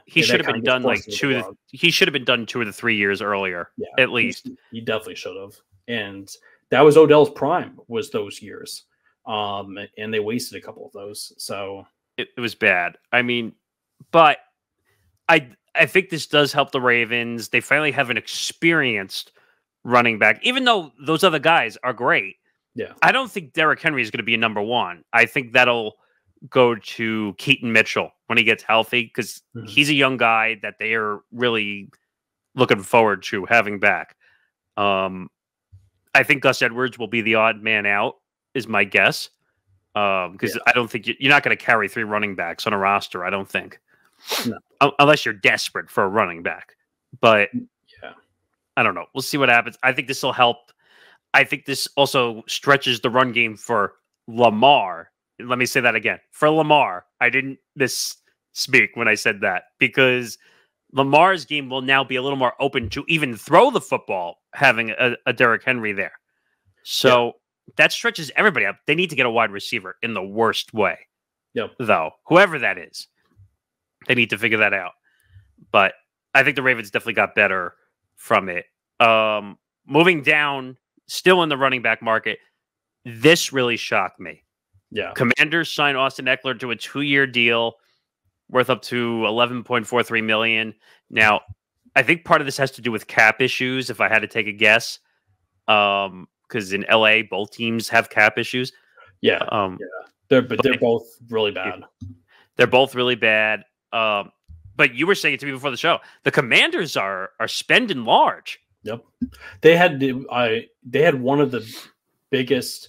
He should have been done like he should have been done 2 or 3 years earlier, at least. He definitely should have. And that was Odell's prime, was those years. And they wasted a couple of those. So it was bad. I mean, but I think this does help the Ravens. They finally have an experienced running back, even though those other guys are great. Yeah. I don't think Derrick Henry is going to be a number one. I think that'll go to Keaton Mitchell when he gets healthy, because he's a young guy that they are really looking forward to having back. I think Gus Edwards will be the odd man out, is my guess. Because I don't think you're not going to carry 3 running backs on a roster, I don't think. No. Unless you're desperate for a running back. But yeah, I don't know. We'll see what happens. I think this will help. I think this also stretches the run game for Lamar. Let me say that again. For Lamar, I didn't misspeak when I said that, because Lamar's game will now be a little more open to even throw the football, having a Derrick Henry there. So that stretches everybody up. They need to get a wide receiver in the worst way. Yep. Though, whoever that is, they need to figure that out. But I think the Ravens definitely got better from it. Moving down, still in the running back market, this really shocked me. Yeah. Commanders signed Austin Eckler to a 2-year deal worth up to $11.43 million. Now, I think part of this has to do with cap issues, if I had to take a guess. Because in LA, both teams have cap issues. Yeah. They're both really bad. They're both really bad. But you were saying it to me before the show. The Commanders are spending large. Yep. They had one of the biggest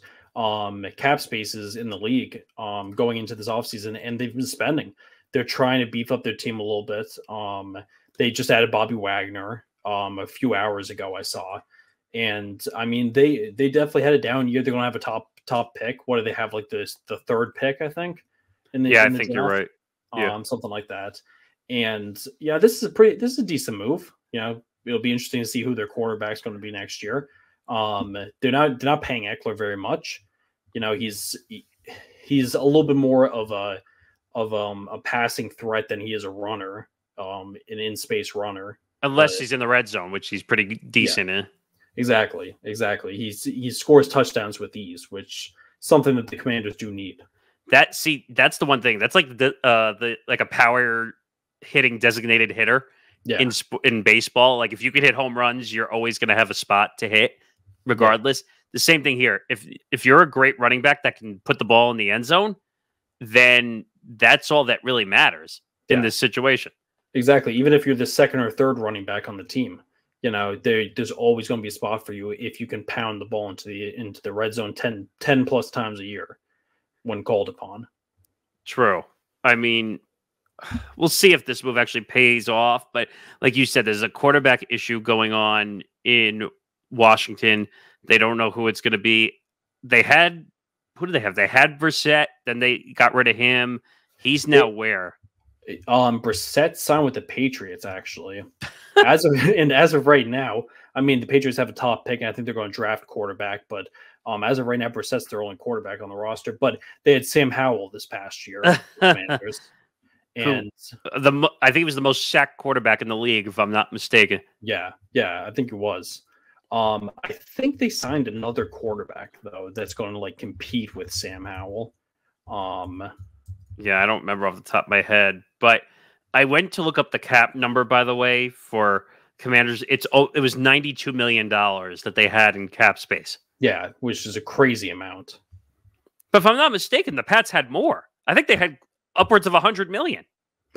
cap spaces in the league going into this offseason, and they've been spending. They're trying to beef up their team a little bit. They just added Bobby Wagner a few hours ago, I saw. And I mean, they definitely had a down year. They're going to have a top pick. What do they have? Like the 3rd pick, I think. I think you're right. Yeah. Something like that. And yeah, this is a decent move. You know, it'll be interesting to see who their quarterback's going to be next year. They're not paying Eckler very much. You know, he's a little bit more of a passing threat than he is a runner, an in-space runner. Unless he's in the red zone, which he's pretty decent in. Exactly. He scores touchdowns with ease, which something that the Commanders do need. That's the one thing. That's like the like a power hitting designated hitter in baseball. Like if you could hit home runs, you're always going to have a spot to hit, regardless. Yeah. The same thing here. If you're a great running back that can put the ball in the end zone, then that's all that really matters in this situation. Exactly. Even if you're the 2nd or 3rd running back on the team, you know, there's always going to be a spot for you if you can pound the ball into the red zone 10 plus times a year when called upon. True. I mean, we'll see if this move actually pays off. But like you said, there's a quarterback issue going on in Washington. They don't know who it's going to be. Who do they have? They had Brissett. Then they got rid of him. He's now where? Brissett signed with the Patriots, actually. As of right now, I mean, the Patriots have a top pick, and I think they're going to draft quarterback. But as of right now, Brissett's their only quarterback on the roster. But they had Sam Howell this past year, the Commanders. And I think he was the most sacked quarterback in the league, if I'm not mistaken. Yeah, I think it was. I think they signed another quarterback though that's going to like compete with Sam Howell. Yeah, I don't remember off the top of my head, but I went to look up the cap number, by the way, for Commanders. It was $92 million that they had in cap space. Yeah, which is a crazy amount. But if I'm not mistaken, the Pats had more. I think they had upwards of $100 million.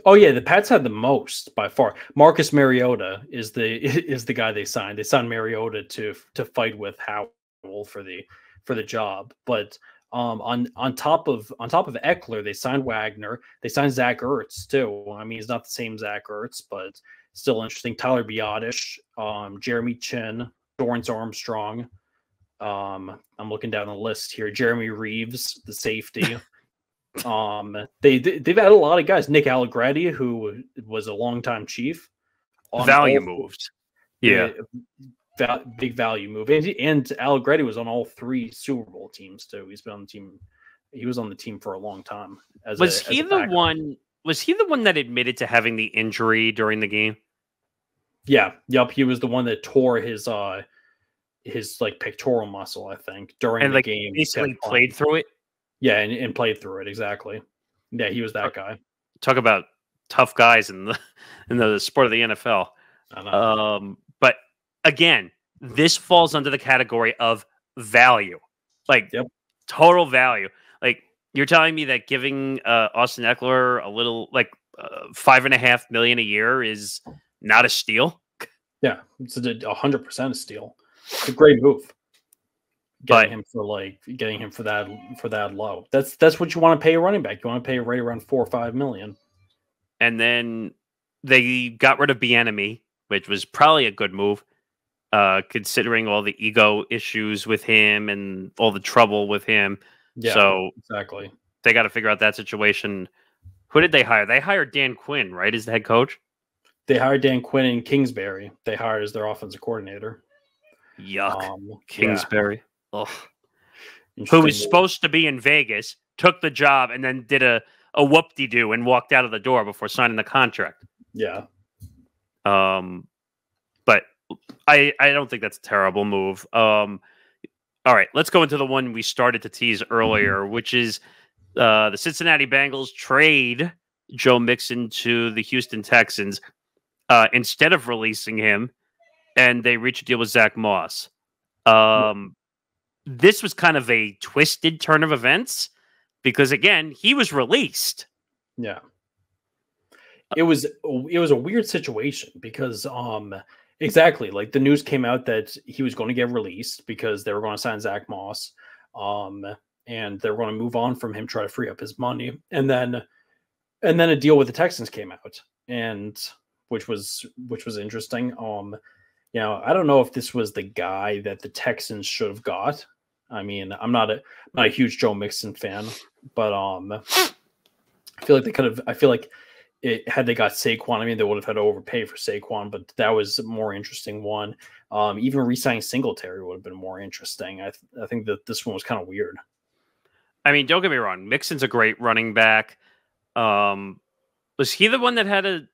Oh yeah, the Pats had the most by far. Marcus Mariota is the guy they signed. They signed Mariota to fight with Howell for the job. But On top of Eckler, they signed Wagner. They signed Zach Ertz too. I mean, he's not the same Zach Ertz, but still interesting. Tyler Biotish, Jeremy Chin, Dorrance Armstrong. I'm looking down the list here. Jeremy Reeves, the safety. They've had a lot of guys. Nick Allegretti, who was a longtime Chief. Value moves. Yeah. Big value move. And Allegretti was on all 3 Super Bowl teams too. He's been on the team. He was on the team for a long time. Was he the one that admitted to having the injury during the game? Yeah. Yep. He was the one that tore his like pectoral muscle, I think, during the game. Basically played through it. Yeah, and played through it, exactly. Yeah, he was that guy. Talk about tough guys in the sport of the NFL. I know. But again, this falls under the category of value, like total value. Like you're telling me that giving Austin Eckler a little like $5.5 million a year is not a steal. Yeah, it's 100% a steal. It's a great move. Getting him for that low. That's what you want to pay a running back. You want to pay right around $4 or $5 million. And then they got rid of Bieniemy, which was probably a good move, considering all the ego issues with him and all the trouble with him. Yeah, so exactly. They got to figure out that situation. Who did they hire? They hired Dan Quinn, right, as the head coach? They hired Dan Quinn in Kingsbury. They hired as their offensive coordinator. Yuck. Kingsbury. Yeah. Who was supposed to be in Vegas, took the job, and then did a whoop-de-doo and walked out of the door before signing the contract. Yeah. But I don't think that's a terrible move. All right, let's go into the one we started to tease earlier, which is the Cincinnati Bengals trade Joe Mixon to the Houston Texans instead of releasing him, and they reach a deal with Zach Moss. This was kind of a twisted turn of events because, again, he was released. Yeah. It was a weird situation because exactly, like the news came out that he was going to get released because they were going to sign Zach Moss, and they were going to move on from him, try to free up his money, and then a deal with the Texans came out, and which was interesting. I don't know if this was the guy that the Texans should have got. I mean, I'm not a huge Joe Mixon fan, but I feel like they could have. I feel like had they got Saquon, I mean, they would have had to overpay for Saquon, but that was a more interesting one. Even re-signing Singletary would have been more interesting. I think that this one was kind of weird. I mean, don't get me wrong. Mixon's a great running back. Was he the one that had and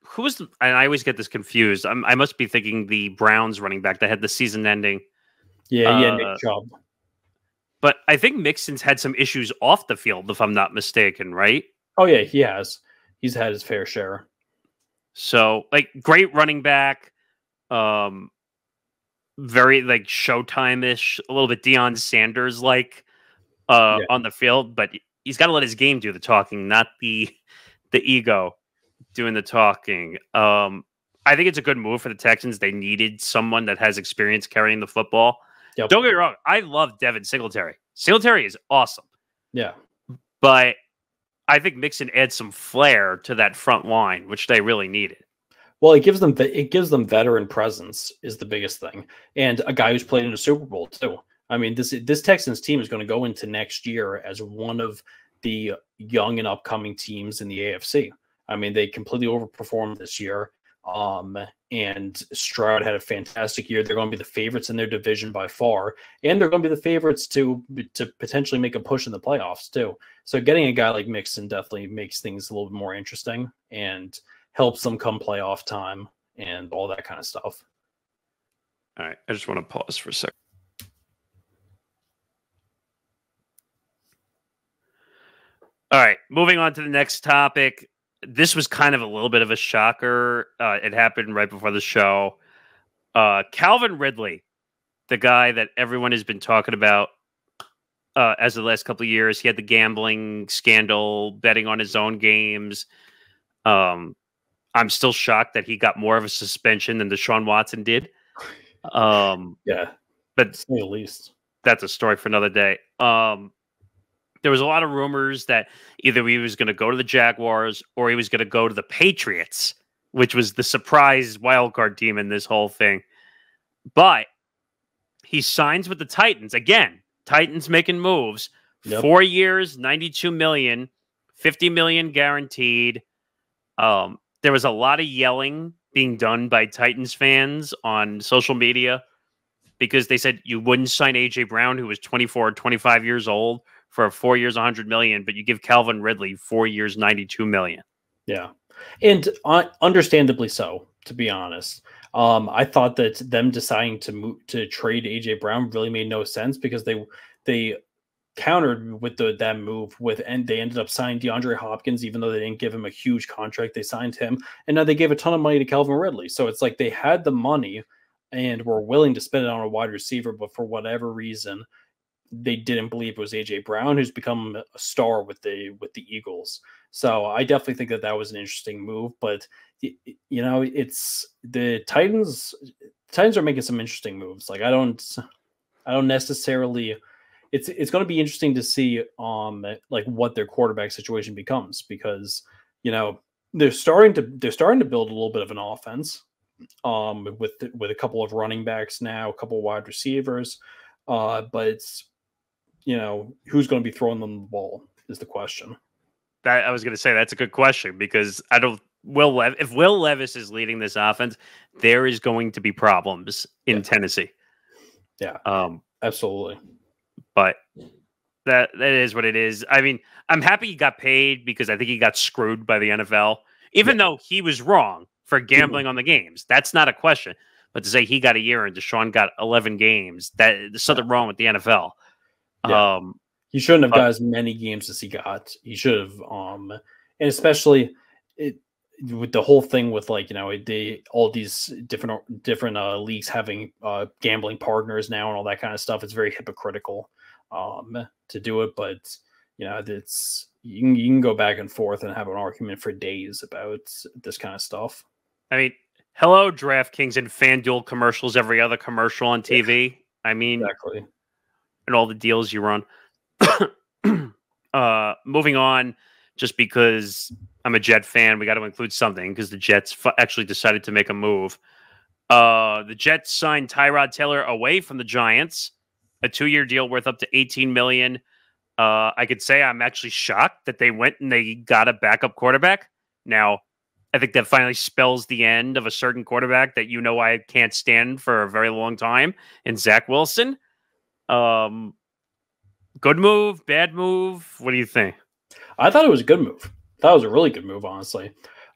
I always get this confused. I must be thinking the Browns running back that had the season-ending. Yeah, Nick Chubb. But I think Mixon's had some issues off the field, if I'm not mistaken, right? Oh, yeah, he has. He's had his fair share. So, like, great running back. Very, like, Showtime-ish, a little bit Deion Sanders-like on the field. But he's got to let his game do the talking, not the ego doing the talking. I think it's a good move for the Texans. They needed someone that has experience carrying the football. Yep. Don't get me wrong. I love Devin Singletary. Singletary is awesome. Yeah. But I think Mixon adds some flair to that front line, which they really needed. Well, it gives them veteran presence is the biggest thing. And a guy who's played in a Super Bowl too. I mean, this Texans team is going to go into next year as one of the young and upcoming teams in the AFC. I mean, they completely overperformed this year. And Stroud had a fantastic year. They're going to be the favorites in their division by far, and they're going to be the favorites to potentially make a push in the playoffs too. So getting a guy like Mixon definitely makes things a little bit more interesting and helps them come playoff time and all that kind of stuff. All right, I just want to pause for a second. All right, moving on to the next topic. This was kind of a little bit of a shocker. It happened right before the show. Calvin Ridley, the guy that everyone has been talking about as of the last couple of years. He had the gambling scandal, betting on his own games. I'm still shocked that he got more of a suspension than Deshaun Watson did. Yeah, but to say the least, that's a story for another day. there was a lot of rumors that either he was going to go to the Jaguars or he was going to go to the Patriots, which was the surprise wildcard team in this whole thing. But he signs with the Titans. Again, Titans making moves. Yep. 4 years, $92 million, $50 million guaranteed. There was a lot of yelling being done by Titans fans on social media because they said you wouldn't sign A.J. Brown, who was 24 or 25 years old, for 4 years, $100 million, but you give Calvin Ridley 4 years, $92 million. Yeah. And understandably so, to be honest. I thought that them deciding to trade A.J. Brown really made no sense because they countered with that move and they ended up signing DeAndre Hopkins, even though they didn't give him a huge contract. They signed him, and now they gave a ton of money to Calvin Ridley. So it's like they had the money and were willing to spend it on a wide receiver, but for whatever reason, they didn't believe it was A.J. Brown, who's become a star with the Eagles. So I definitely think that was an interesting move. But it's the Titans. Titans are making some interesting moves. Like I don't necessarily. It's going to be interesting to see like what their quarterback situation becomes because they're starting to build a little bit of an offense with a couple of running backs now, a couple of wide receivers, but it's who's going to be throwing them the ball is the question. That I was going to say that's a good question because if Will Levis is leading this offense, there is going to be problems in Tennessee. Yeah, absolutely. But that is what it is. I mean, I'm happy he got paid because I think he got screwed by the NFL, even though he was wrong for gambling on the games. That's not a question. But to say he got a year and Deshaun got 11 games, there's something wrong with the NFL. Yeah. He shouldn't have got as many games as he got. He should have, and especially with the whole thing with all these different leagues having gambling partners now and all that kind of stuff. It's very hypocritical to do it, but it's you can go back and forth and have an argument for days about this kind of stuff. I mean, hello, DraftKings and FanDuel commercials, every other commercial on TV. I mean, exactly. And all the deals you run. Moving on, just because I'm a Jet fan, we got to include something because the Jets actually decided to make a move. The Jets signed Tyrod Taylor away from the Giants, a 2-year deal worth up to $18 million. I could say I'm actually shocked that they went and they got a backup quarterback. Now, I think that finally spells the end of a certain quarterback that I can't stand for a very long time, in Zach Wilson. Good move, bad move. What do you think? I thought it was a good move. That was a really good move, honestly.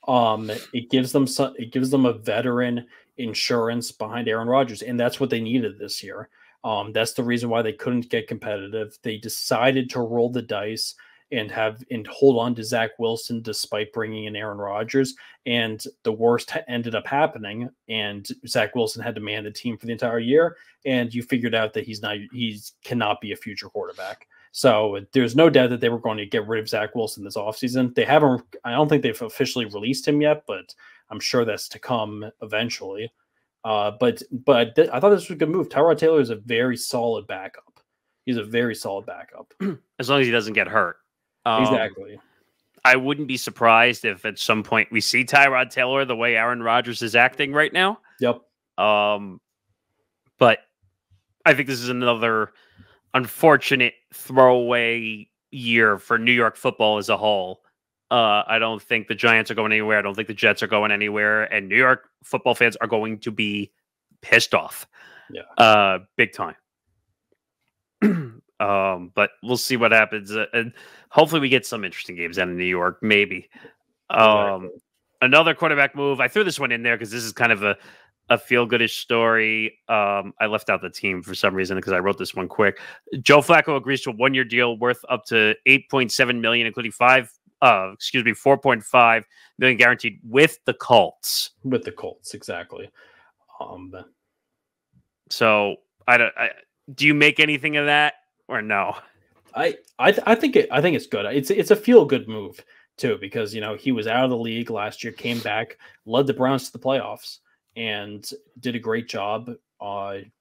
It gives them a veteran insurance behind Aaron Rodgers, and that's what they needed this year. That's the reason why they couldn't get competitive. They decided to roll the dice and hold on to Zach Wilson despite bringing in Aaron Rodgers, and the worst ended up happening. And Zach Wilson had to man the team for the entire year, and you figured out that he cannot be a future quarterback. So there's no doubt that they were going to get rid of Zach Wilson this offseason. I don't think they've officially released him yet, but I'm sure that's to come eventually. But I thought this was a good move. Tyrod Taylor is a very solid backup. He's a very solid backup. As long as he doesn't get hurt. Exactly. I wouldn't be surprised if at some point we see Tyrod Taylor the way Aaron Rodgers is acting right now. Yep. But I think this is another unfortunate throwaway year for New York football as a whole. I don't think the Giants are going anywhere. I don't think the Jets are going anywhere. And New York football fans are going to be pissed off. Yeah. Big time. But we'll see what happens. And hopefully we get some interesting games out of New York, maybe. Exactly. Another quarterback move. I threw this one in there because this is kind of a feel-goodish story. I left out the team for some reason because I wrote this one quick. Joe Flacco agrees to a 1-year deal worth up to $8.7 million, including 4.5 million guaranteed with the Colts. With the Colts, exactly. So do you make anything of that or no? I think it's good. It's a feel-good move too, because he was out of the league last year, came back, led the Browns to the playoffs, and did a great job.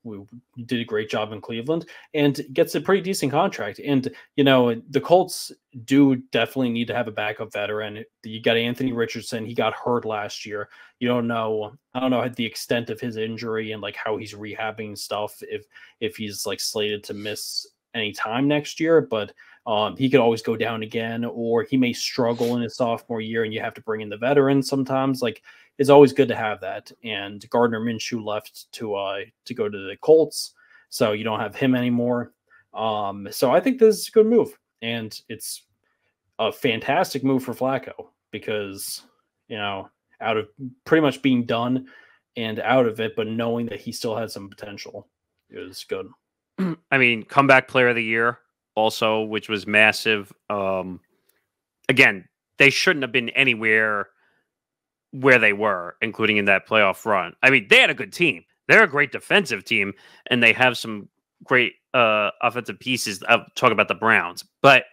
We did a great job in Cleveland and gets a pretty decent contract. And, you know, the Colts do definitely need to have a backup veteran. You got Anthony Richardson. He got hurt last year. I don't know the extent of his injury and like how he's rehabbing stuff, if he's like slated to miss any time next year, but he could always go down again, or he may struggle in his sophomore year and you have to bring in the veterans sometimes. Like, it's always good to have that. And Gardner Minshew left to go to the Colts, so you don't have him anymore. So I think this is a good move, and it's a fantastic move for Flacco because, you know, out of pretty much being done and out of it, but knowing that he still had some potential is good. I mean, comeback player of the year also, which was massive. Again, they shouldn't have been anywhere where they were, including in that playoff run. I mean, they had a good team. They're a great defensive team, and they have some great offensive pieces. I'll talk about the Browns. But,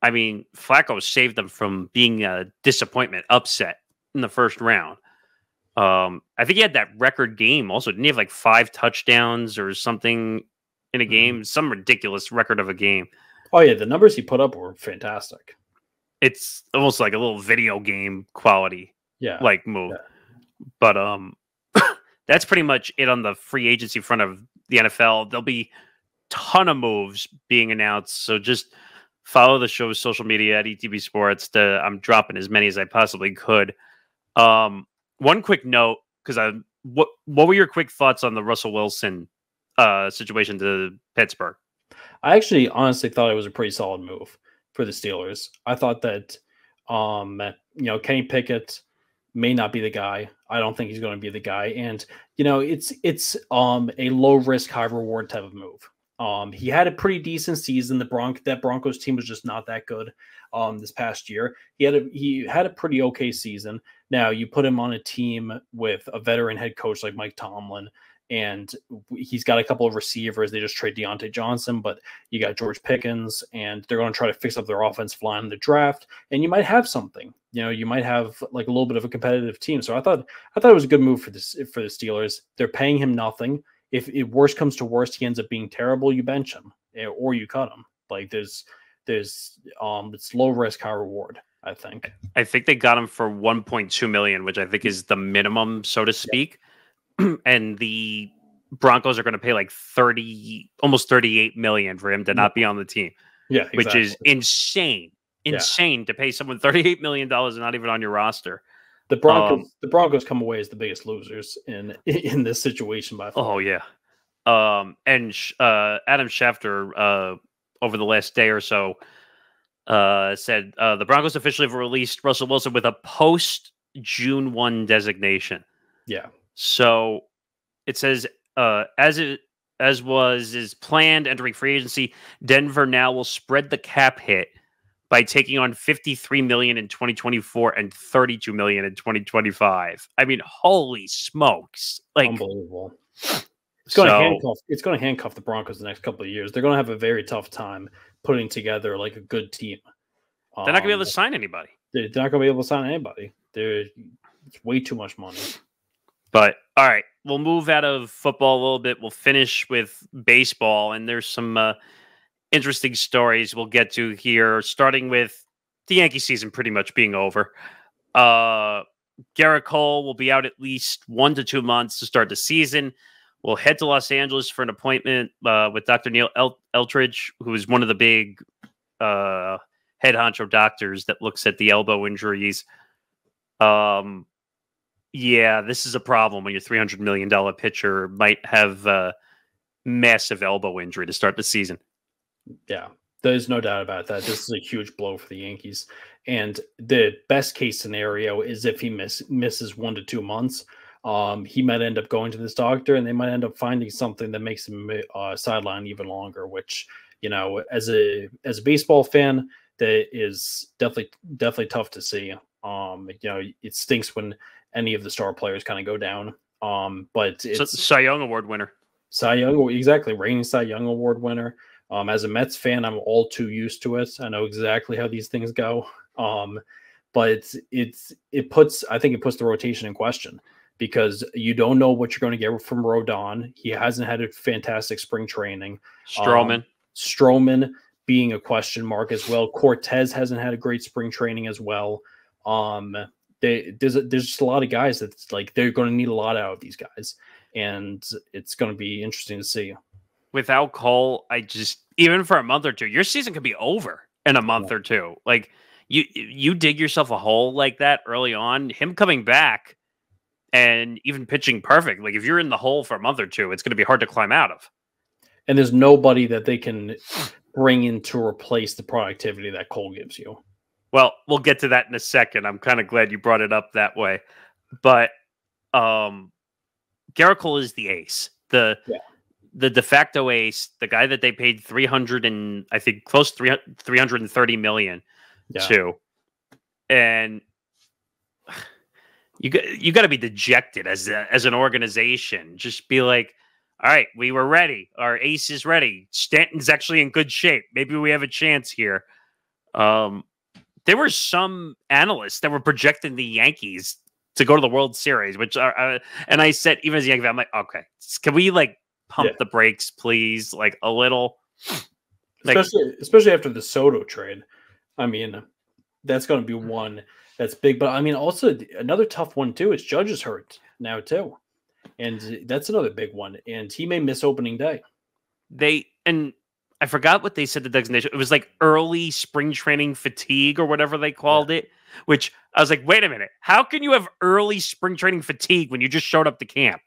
I mean, Flacco saved them from being a disappointment, upset in the first round. I think he had that record game also. Didn't he have like 5 touchdowns or something in a game? Some ridiculous record of a game. Oh, yeah. The numbers he put up were fantastic. It's almost like a little video game quality like move. Yeah. But that's pretty much it on the free agency front of the NFL. There'll be a ton of moves being announced. So just follow the show's social media at ETB Sports. I'm dropping as many as I possibly could. One quick note, because what were your quick thoughts on the Russell Wilson situation to Pittsburgh? I actually honestly thought it was a pretty solid move for the Steelers. I thought that, you know, Kenny Pickett may not be the guy. I don't think he's going to be the guy. And, you know, it's a low risk, high reward type of move. He had a pretty decent season. That Broncos team was just not that good this past year. He had a pretty okay season. Now you put him on a team with a veteran head coach like Mike Tomlin, and he's got a couple of receivers. They just trade Deontay Johnson, but you got George Pickens, and they're going to try to fix up their offensive line in the draft. And you might have something. You know, you might have like a little bit of a competitive team. So I thought it was a good move for the Steelers. They're paying him nothing. If worst comes to worst, he ends up being terrible, you bench him or you cut him. Like there's it's low risk, high reward. I think they got him for $1.2 million, which I think is the minimum, so to speak. Yeah. And the Broncos are going to pay like almost $38 million for him to not be on the team. Yeah, exactly. Which is insane. Insane to pay someone $38 million and not even on your roster. The Broncos come away as the biggest losers in this situation by far. Oh yeah. And Adam Schefter over the last day or so said the Broncos officially have released Russell Wilson with a post June 1 designation. Yeah. So it says as was planned entering free agency, Denver now will spread the cap hit by taking on $53 million in 2024 and $32 million in 2025. I mean, holy smokes! Like, unbelievable. It's going to handcuff the Broncos the next couple of years. They're going to have a very tough time putting together like a good team. They're not going to be able to sign anybody. They're not going to be able to sign anybody. It's way too much money. But all right, we'll move out of football a little bit. We'll finish with baseball, and there's some interesting stories we'll get to here, starting with the Yankee season pretty much being over. Gerrit Cole will be out at least 1 to 2 months to start the season. We'll head to Los Angeles for an appointment with Dr. Neil Eltridge, who is one of the big head honcho doctors that looks at the elbow injuries. Yeah, this is a problem when your $300 million pitcher might have a massive elbow injury to start the season. Yeah, there's no doubt about that. This is a huge blow for the Yankees. And the best case scenario is if he misses 1 to 2 months, he might end up going to this doctor and they might end up finding something that makes him sideline even longer, which, you know, as a baseball fan, that is definitely tough to see. You know, it stinks when any of the star players kind of go down. But it's Cy Young Award winner. Cy Young, exactly, reigning Cy Young Award winner. As a Mets fan, I'm all too used to it. I know exactly how these things go. But I think it puts the rotation in question because you don't know what you're going to get from Rodon. He hasn't had a fantastic spring training. Stroman being a question mark as well. Cortez hasn't had a great spring training as well. There's just a lot of guys that's like they're going to need a lot out of these guys, and it's going to be interesting to see. Without Cole, even for a month or two, your season could be over in a month or two. Like you dig yourself a hole like that early on. Him coming back and even pitching perfect, like if you're in the hole for a month or two, it's going to be hard to climb out of. And there's nobody that they can bring in to replace the productivity that Cole gives you. Well, we'll get to that in a second. I'm kind of glad you brought it up that way. But Gerrit Cole is the ace. The de facto ace, the guy that they paid close to $330 million to. And you got to be dejected as an organization. Just be like, all right, we were ready. Our ace is ready. Stanton's actually in good shape. Maybe we have a chance here. There were some analysts that were projecting the Yankees to go to the World Series, which and I said, even as a Yankee fan, I'm like, okay, can we like pump the brakes, please? Like a little. Especially after the Soto trade. I mean, that's going to be one that's big. But I mean, also another tough one too is Judge is hurt now too. And that's another big one. And he may miss opening day. And I forgot what they said the designation. It was like early spring training fatigue or whatever they called it, which I was like, wait a minute. How can you have early spring training fatigue when you just showed up to camp?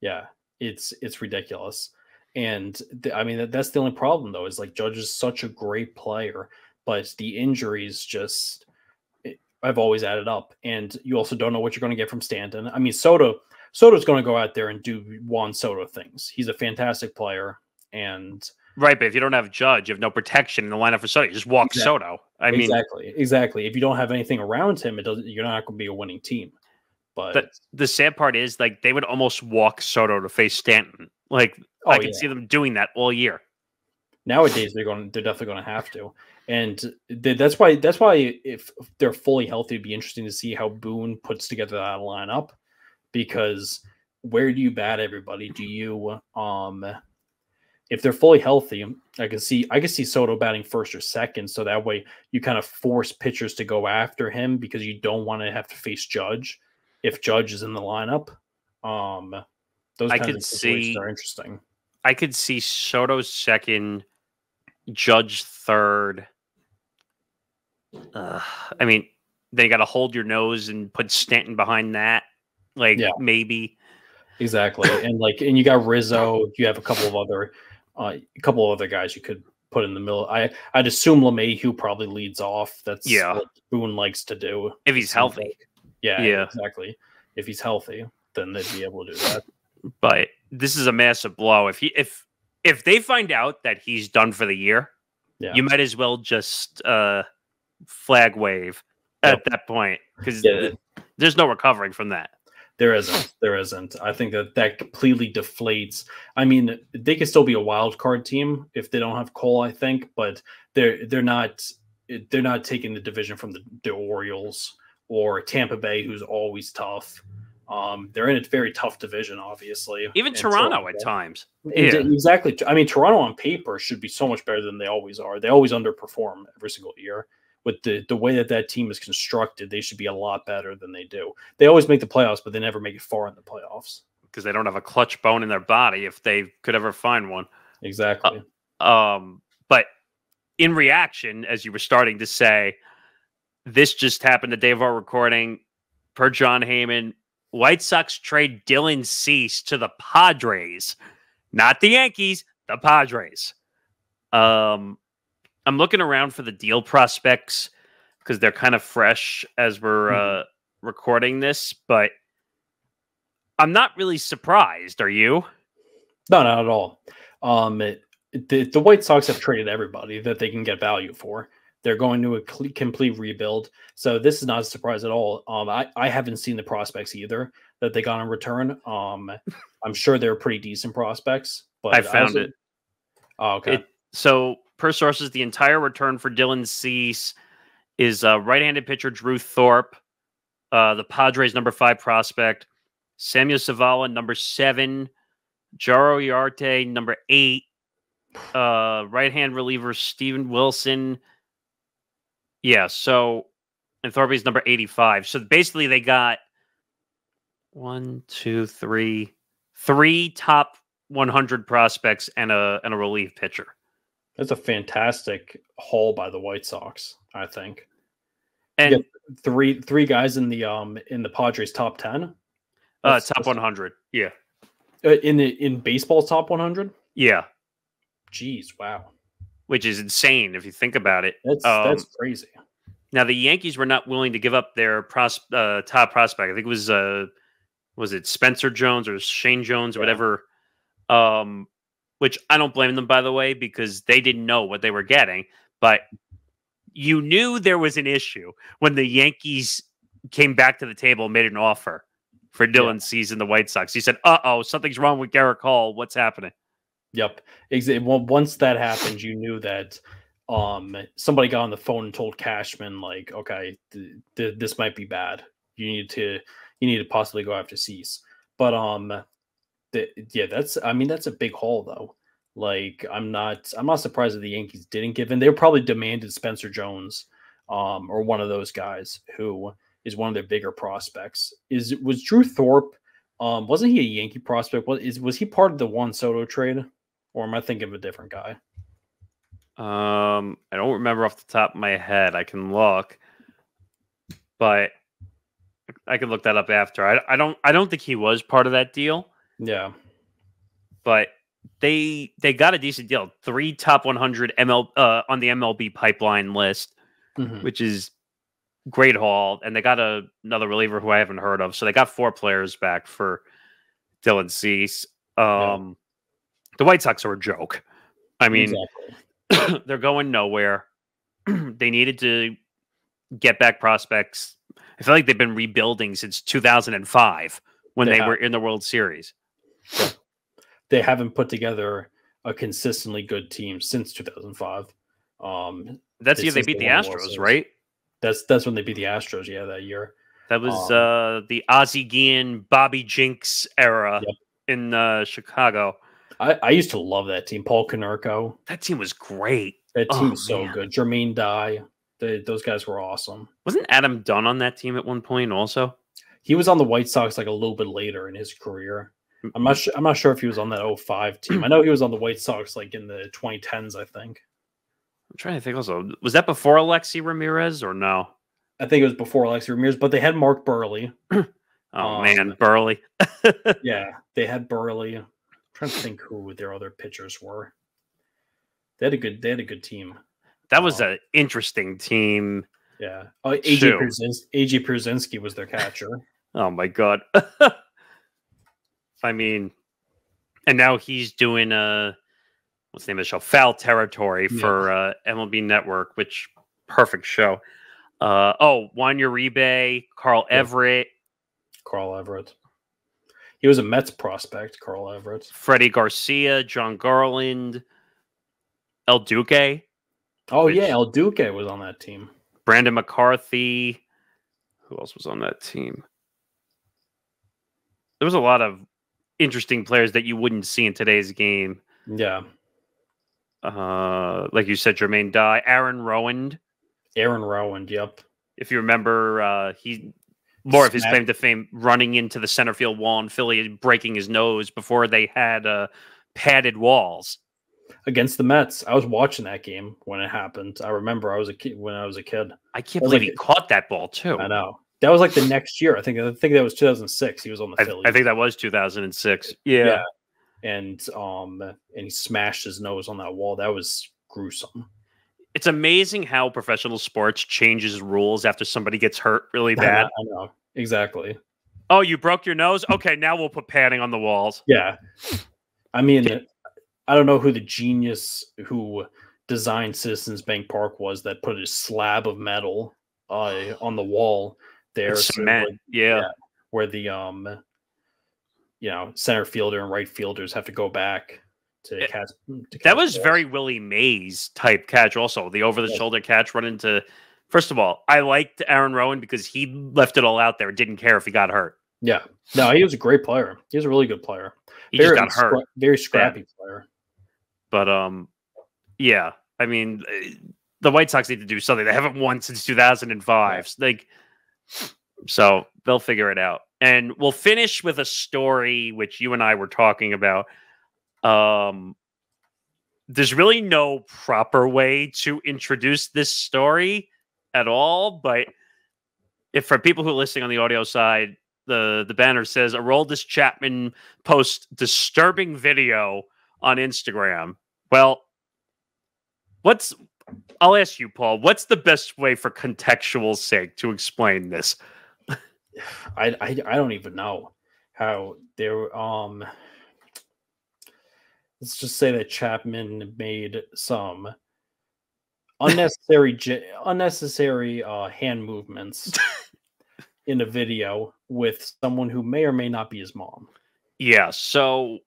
Yeah, it's ridiculous. And I mean, that's the only problem though, is like Judge is such a great player, but the injuries just I've always added up. And you also don't know what you're going to get from Stanton. I mean, Soto's going to go out there and do Juan Soto things. He's a fantastic player. And right, but if you don't have Judge, you have no protection in the lineup for Soto. You just walk Soto. I mean, exactly. If you don't have anything around him, you're not going to be a winning team. But the sad part is, like, they would almost walk Soto to face Stanton. Like, I can see them doing that all year. Nowadays, they're definitely going to have to, and that's why if they're fully healthy, it'd be interesting to see how Boone puts together that lineup. Because where do you bat everybody? Do you if they're fully healthy, I can see Soto batting first or second, so that way you kind of force pitchers to go after him because you don't want to have to face Judge if Judge is in the lineup. Those kinds of situations are interesting. I could see Soto second, Judge third. I mean, they got to hold your nose and put Stanton behind that. Like maybe exactly, and you got Rizzo. You have a couple of other guys you could put in the middle. I'd assume LeMahieu probably leads off. That's what Boone likes to do if he's healthy. Yeah, exactly. If he's healthy, then they'd be able to do that. But this is a massive blow. If they find out that he's done for the year, you might as well just flag wave at that point, because there's no recovering from that. There isn't. I think that completely deflates. I mean, they could still be a wild card team if they don't have Cole, I think, but they're not taking the division from the Orioles or Tampa Bay, who's always tough. They're in a very tough division, obviously. Even Toronto at times. Exactly. I mean, Toronto on paper should be so much better than they always are. They always underperform every single year. With the way that team is constructed, they should be a lot better than they do. They always make the playoffs, but they never make it far in the playoffs. Because they don't have a clutch bone in their body if they could ever find one. Exactly. But in reaction, as you were starting to say, this just happened the day of our recording. Per John Heyman, White Sox trade Dylan Cease to the Padres. Not the Yankees, the Padres. I'm looking around for the deal prospects because they're kind of fresh as we're recording this, but I'm not really surprised. Are you? No, not at all. The White Sox have traded everybody that they can get value for. They're going to a complete rebuild. So this is not a surprise at all. I haven't seen the prospects either that they got in return. I'm sure they're pretty decent prospects, but I found it. Oh, okay. So per sources, the entire return for Dylan Cease is right-handed pitcher Drew Thorpe, the Padres' #5 prospect, Samuel Zavala, number 7. Jaro Yarte, number 8. Right-hand reliever Steven Wilson. Yeah, so and Thorpe's number 85. So basically they got 3 top 100 prospects and a relief pitcher. That's a fantastic haul by the White Sox, I think. And three guys in the Padres top 10. Top 100. Yeah. In baseball's top 100? Yeah. Jeez, wow. Which is insane if you think about it. That's crazy. Now the Yankees were not willing to give up their top prospect. I think it was it Spencer Jones or Shane Jones or whatever. Which I don't blame them, by the way, because they didn't know what they were getting. But you knew there was an issue when the Yankees came back to the table and made an offer for Dylan Cease and the White Sox. He said, something's wrong with Gerrit Cole. What's happening? Yep. Well, once that happened, you knew that somebody got on the phone and told Cashman, like, okay, this might be bad. You need to possibly go after Cease. But that's a big haul though. Like, I'm not surprised that the Yankees didn't give in. They probably demanded Spencer Jones, or one of those guys who is one of their bigger prospects. Was Drew Thorpe? Wasn't he a Yankee prospect? Was he part of the Juan Soto trade, or am I thinking of a different guy? I don't remember off the top of my head. I can look, but I can look that up after. I don't think he was part of that deal. Yeah, but they got a decent deal. 3 top 100 on the MLB pipeline list, which is great haul. And they got another reliever who I haven't heard of. So they got 4 players back for Dylan Cease. The White Sox are a joke. I mean, they're going nowhere. They needed to get back prospects. I feel like they've been rebuilding since 2005 when they were in the World Series. Yeah. They haven't put together a consistently good team since 2005. That's the year they beat the Astros, right? That's when they beat the Astros. Yeah, that year. That was the Ozzie Guillen, Bobby Jinks era in Chicago. I used to love that team. Paul Konerko. That team was great. That team was so good. Jermaine Dye. Those guys were awesome. Wasn't Adam Dunn on that team at one point also? He was on the White Sox like a little bit later in his career. I'm not sure if he was on that 05 team. I know he was on the White Sox like in the 2010s, I think. I'm trying to think also. Was that before Alexi Ramirez or no? I think it was before Alexi Ramirez, but they had Mark Burley. Man, Burley. Yeah, they had Burley. I'm trying to think who their other pitchers were. They had a good team. That was an interesting team. Yeah. AJ Pierzynski was their catcher. Oh my God. I mean, and now he's doing what's the name of the show? Foul Territory for MLB Network, which perfect show. Juan Uribe, Carl Everett. Carl Everett. He was a Mets prospect, Carl Everett. Freddie Garcia, John Garland, El Duque. Oh, yeah, El Duque was on that team. Brandon McCarthy. Who else was on that team? There was a lot of interesting players that you wouldn't see in today's game. Yeah. Like you said, Jermaine Dye, Aaron Rowand. Yep. If you remember, he more of his claim to fame running into the center field wall in Philly and breaking his nose before they had padded walls. Against the Mets. I was watching that game when it happened. I remember I was a kid. I can't believe he caught that ball too. I know. That was like the next year. I think that was 2006. He was on the Phillies. I think that was 2006. Yeah. And he smashed his nose on that wall. That was gruesome. It's amazing how professional sports changes rules after somebody gets hurt really bad. I know. Exactly. Oh, you broke your nose? Okay, now we'll put padding on the walls. Yeah. I mean, I don't know who the genius who designed Citizens Bank Park was that put a slab of metal on the wall there. Cement, where the center fielder and right fielders have to go back to catch. That was very Willie Mays type catch. Also, the over the shoulder catch run into. First of all, I liked Aaron Rowand because he left it all out there. Didn't care if he got hurt. Yeah. No, he was a great player. He was a really good player. He just got hurt. Very scrappy player. But yeah. I mean, the White Sox need to do something. They haven't won since 2005. Yeah. So they'll figure it out. And we'll finish with a story which you and I were talking about. There's really no proper way to introduce this story at all, but if for people who are listening on the audio side, the banner says Aroldis Chapman posts disturbing video on Instagram. Well, I'll ask you, Paul, what's the best way for contextual sake to explain this? I don't even know how there. Let's just say that Chapman made some unnecessary hand movements in a video with someone who may or may not be his mom. Yeah. So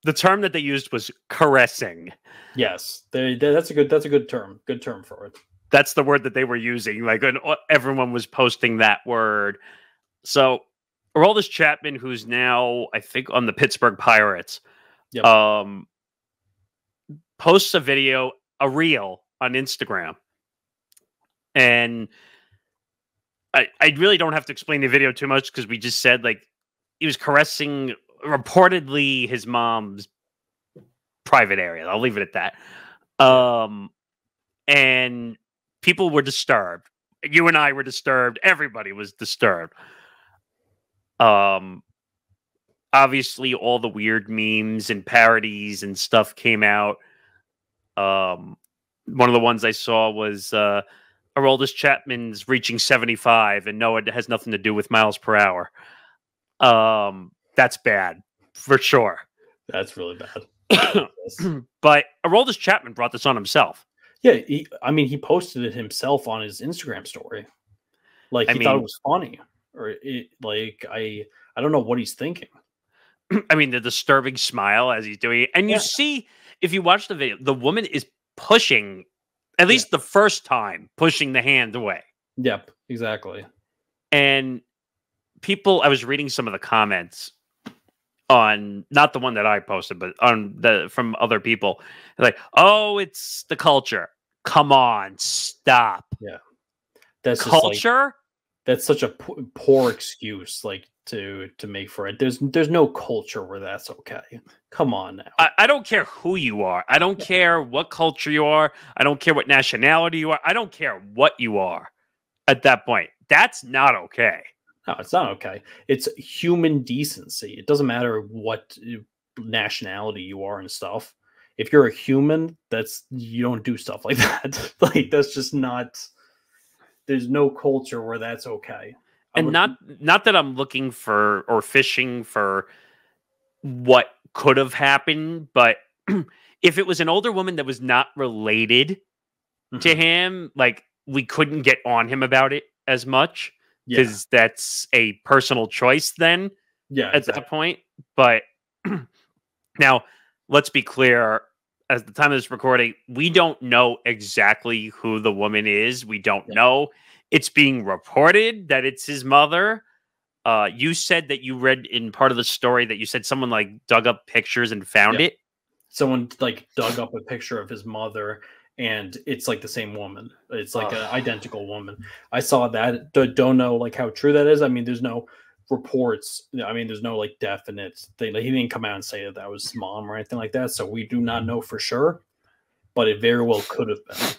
the term that they used was caressing. Yes, that's a good term. Good term for it. That's the word that they were using. Like everyone was posting that word. So Aroldis Chapman, who's now I think on the Pittsburgh Pirates, posts a video, a reel on Instagram. And I really don't have to explain the video too much because we just said like he was caressing reportedly his mom's private area. I'll leave it at that. And people were disturbed. You and I were disturbed. Everybody was disturbed. Obviously all the weird memes and parodies and stuff came out. One of the ones I saw was Aroldis Chapman's reaching 75, and no, it has nothing to do with miles per hour. That's bad for sure. That's really bad. But Aroldis Chapman brought this on himself. Yeah, he posted it himself on his Instagram story. Like he thought it was funny, or I don't know what he's thinking. I mean, the disturbing smile as he's doing it, and you see if you watch the video, the woman is pushing, at least the first time, pushing the hand away. Yep, exactly. And people, I was reading some of the comments on not the one that I posted, but from other people, like, "Oh, it's the culture. Come on, stop." Yeah, that's culture. That's such a poor excuse, like to make for it. There's no culture where that's okay. Come on now. I don't care who you are. I don't care what culture you are. I don't care what nationality you are. I don't care what you are. At that point, that's not okay. No, it's not okay. It's human decency. It doesn't matter what nationality you are and stuff. If you're a human, you don't do stuff like that. Like that's just not. There's no culture where that's okay. And not that I'm looking for or fishing for what could have happened, but if it was an older woman that was not related to him, like we couldn't get on him about it as much because that's a personal choice then at that point. But now let's be clear, at the time of this recording, we don't know exactly who the woman is. We don't know. It's being reported that it's his mother. You said that you read in part of the story that you said someone like dug up pictures and found it. Someone like dug up a picture of his mother, and it's like the same woman. It's like an identical woman. I saw that. Don't know like how true that is. I mean, there's no reports. I mean, there's no like definite thing. Like, he didn't come out and say that was his mom or anything like that. So we do not know for sure, but it very well could have been.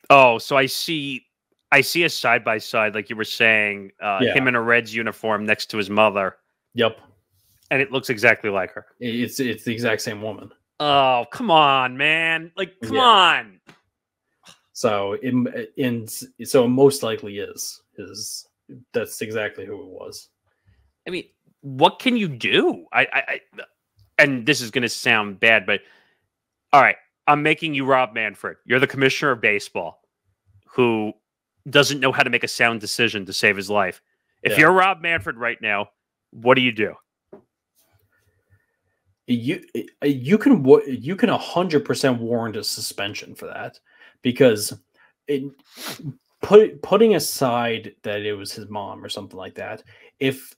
Oh, so I see a side by side, like you were saying, him in a Reds uniform next to his mother. Yep. And it looks exactly like her. It's the exact same woman. Oh, come on, man. Like, come on. So it most likely is. That's exactly who it was. I mean, what can you do? I and this is going to sound bad, but all right, I'm making you Rob Manfred. You're the commissioner of baseball who doesn't know how to make a sound decision to save his life. If you're Rob Manfred right now, what do? You can 100% warrant a suspension for that, because putting aside that it was his mom or something like that, if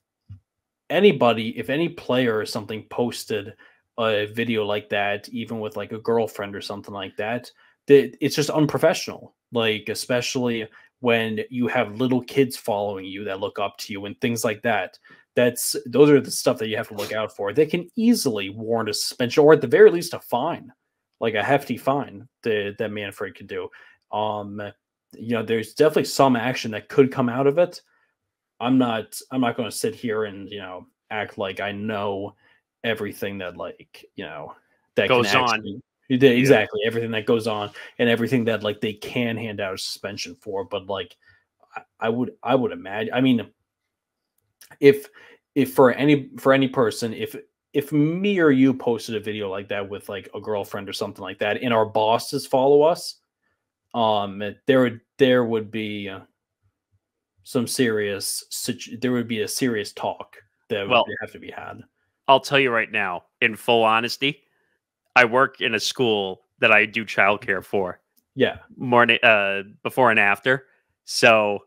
anybody, if any player or something posted a video like that, even with like a girlfriend or something like that, it's just unprofessional. Like, especially when you have little kids following you that look up to you and things like that. Those are the stuff that you have to look out for. They can easily warrant a suspension, or at the very least a fine, like a hefty fine that Manfred could do. There's definitely some action that could come out of it. I'm not going to sit here and act like I know everything that that goes can on. actually exactly everything that goes on and everything that they can hand out a suspension for. But I would imagine. I mean, if for any person, if me or you posted a video like that with like a girlfriend or something like that, and our bosses follow us, there would be some serious. There would be a serious talk that would have to be had. I'll tell you right now, in full honesty, I work in a school that I do childcare for. Yeah, morning, before and after, so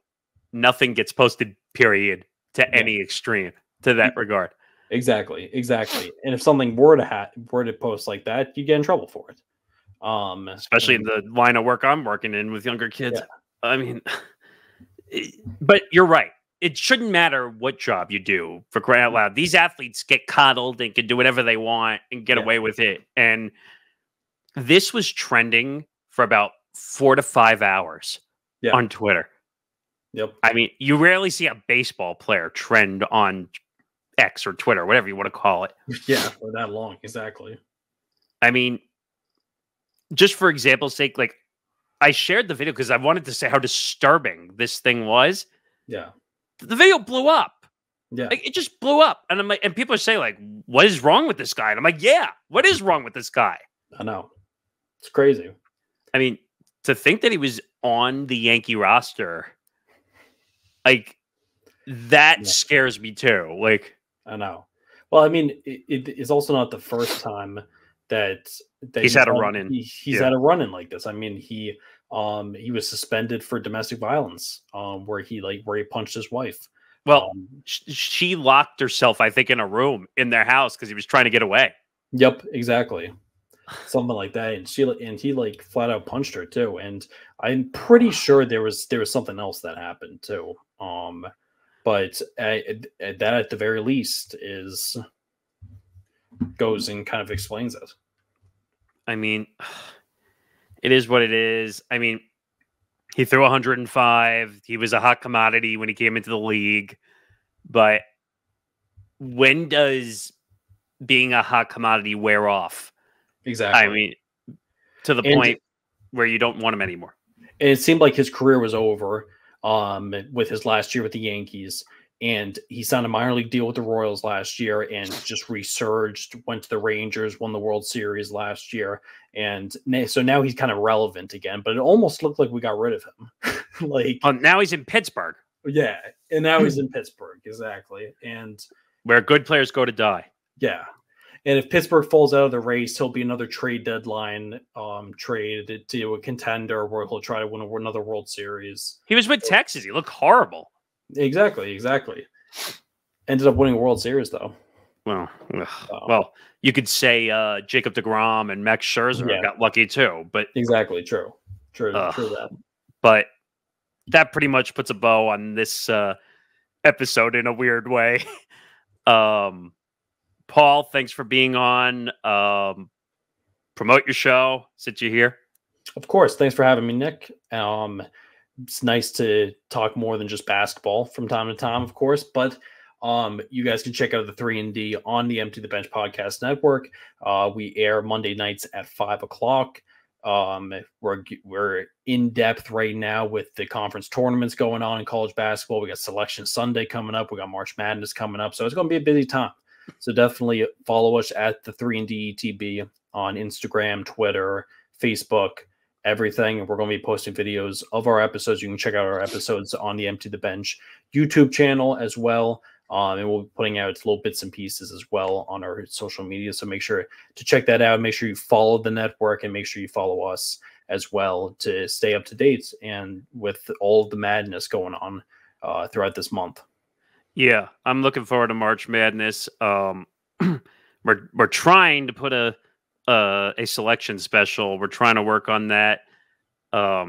nothing gets posted. Period. To any extreme to that regard. Exactly. And if something were to post like that, you get in trouble for it. Especially in the line of work I'm working in with younger kids. Yeah. I mean, but you're right. It shouldn't matter what job you do, for crying out loud. These athletes get coddled and can do whatever they want and get away with it. And this was trending for about 4 to 5 hours on Twitter. Yep. I mean, you rarely see a baseball player trend on X or Twitter, whatever you want to call it. Yeah, for that long. Exactly. I mean, just for example's sake, like, I shared the video because I wanted to say how disturbing this thing was. Yeah. The video blew up. Yeah. Like, it just blew up. And I'm like, and people are saying, like, what is wrong with this guy? And I'm like, yeah, what is wrong with this guy? I know. It's crazy. I mean, to think that he was on the Yankee roster, like, that scares me too. Like, I know. Well, I mean, it's also not the first time that he's had a run in. He's had a run in like this. I mean, he was suspended for domestic violence, where he punched his wife. Well, she locked herself, I think, in a room in their house because he was trying to get away. Yep, exactly. Something like that, and he like flat out punched her too. And I'm pretty sure there was something else that happened too. But that at the very least goes and kind of explains it. I mean, it is what it is. I mean, he threw 105. He was a hot commodity when he came into the league. But when does being a hot commodity wear off? Exactly. I mean, to the point where you don't want him anymore. And it seemed like his career was over with his last year with the Yankees. And he signed a minor league deal with the Royals last year and just resurged, went to the Rangers, won the World Series last year. And so now he's kind of relevant again, but it almost looked like we got rid of him. Now he's in Pittsburgh. Yeah. And now he's in Pittsburgh. Exactly. And where good players go to die. Yeah. And if Pittsburgh falls out of the race, he'll be another trade deadline trade to a contender where he'll try to win another World Series. He was with Texas. He looked horrible. Exactly. Ended up winning a World Series, though. Well, you could say Jacob deGrom and Max Scherzer got lucky too, but exactly true that. But that pretty much puts a bow on this episode in a weird way. Paul, thanks for being on. Promote your show since you're here. Of course, thanks for having me, Nick. It's nice to talk more than just basketball from time to time, of course, but you guys can check out the 3&D on the Empty the Bench Podcast Network. We air Monday nights at 5 o'clock. We're in depth right now with the conference tournaments going on in college basketball. We got Selection Sunday coming up. We got March Madness coming up. So it's going to be a busy time. So definitely follow us at the 3&D ETB on Instagram, Twitter, Facebook, everything. We're going to be posting videos of our episodes. You can check out our episodes on the Empty the Bench YouTube channel as well. And we'll be putting out little bits and pieces as well on our social media. So make sure to check that out. Make sure you follow the network and make sure you follow us as well to stay up to date and with all of the madness going on throughout this month. Yeah, I'm looking forward to March Madness. We're trying to put a selection special. We're trying to work on that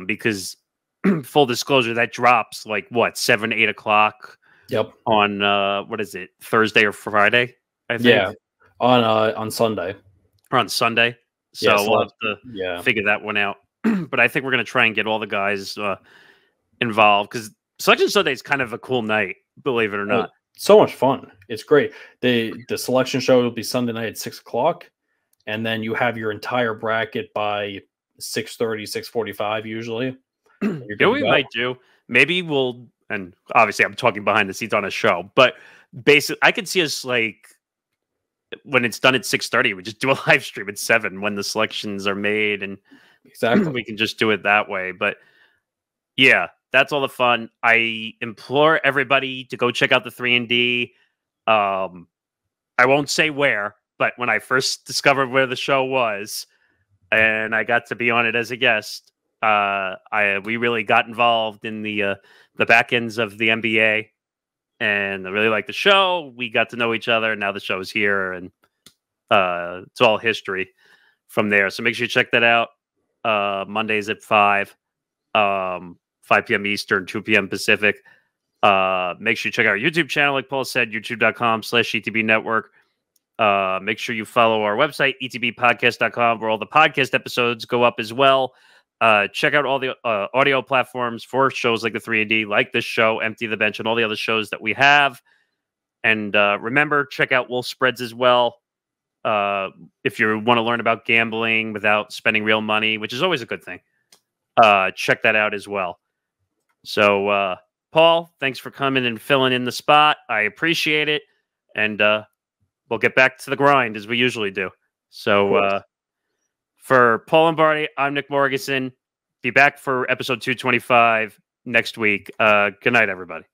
because full disclosure, that drops like what 7, 8 o'clock. Yep. On what is it, Thursday or Friday? I think. Yeah, on Sunday or on Sunday. So Yeah, we'll have to figure that one out. But I think we're gonna try and get all the guys involved because Selection Sunday is kind of a cool night, believe it or not. So much fun. It's great. The selection show will be Sunday night at 6 o'clock, and then you have your entire bracket by 6:30, 6:45 usually. You know what we might do? Maybe we'll, and obviously I'm talking behind the scenes on a show, but basically I could see us like when it's done at 6:30, we just do a live stream at 7 when the selections are made, and exactly we can just do it that way. But yeah, that's all the fun. I implore everybody to go check out the 3&D. I won't say where, but when I first discovered where the show was, and I got to be on it as a guest, we really got involved in the back ends of the NBA, and I really liked the show. We got to know each other. Now the show's here, and it's all history from there. So make sure you check that out. Mondays at 5 p.m. Eastern, 2 p.m. Pacific. Make sure you check out our YouTube channel, like Paul said, youtube.com/ETB Network. Make sure you follow our website, etbpodcast.com, where all the podcast episodes go up as well. Check out all the audio platforms for shows like the 3&D, like this show, Empty the Bench, and all the other shows that we have. And remember, check out WolfSpreads as well. If you want to learn about gambling without spending real money, which is always a good thing, check that out as well. So, Paul, thanks for coming and filling in the spot. I appreciate it. And we'll get back to the grind as we usually do. So, for Paul Lombardi, I'm Nick Morgasen. Be back for episode 225 next week. Good night, everybody.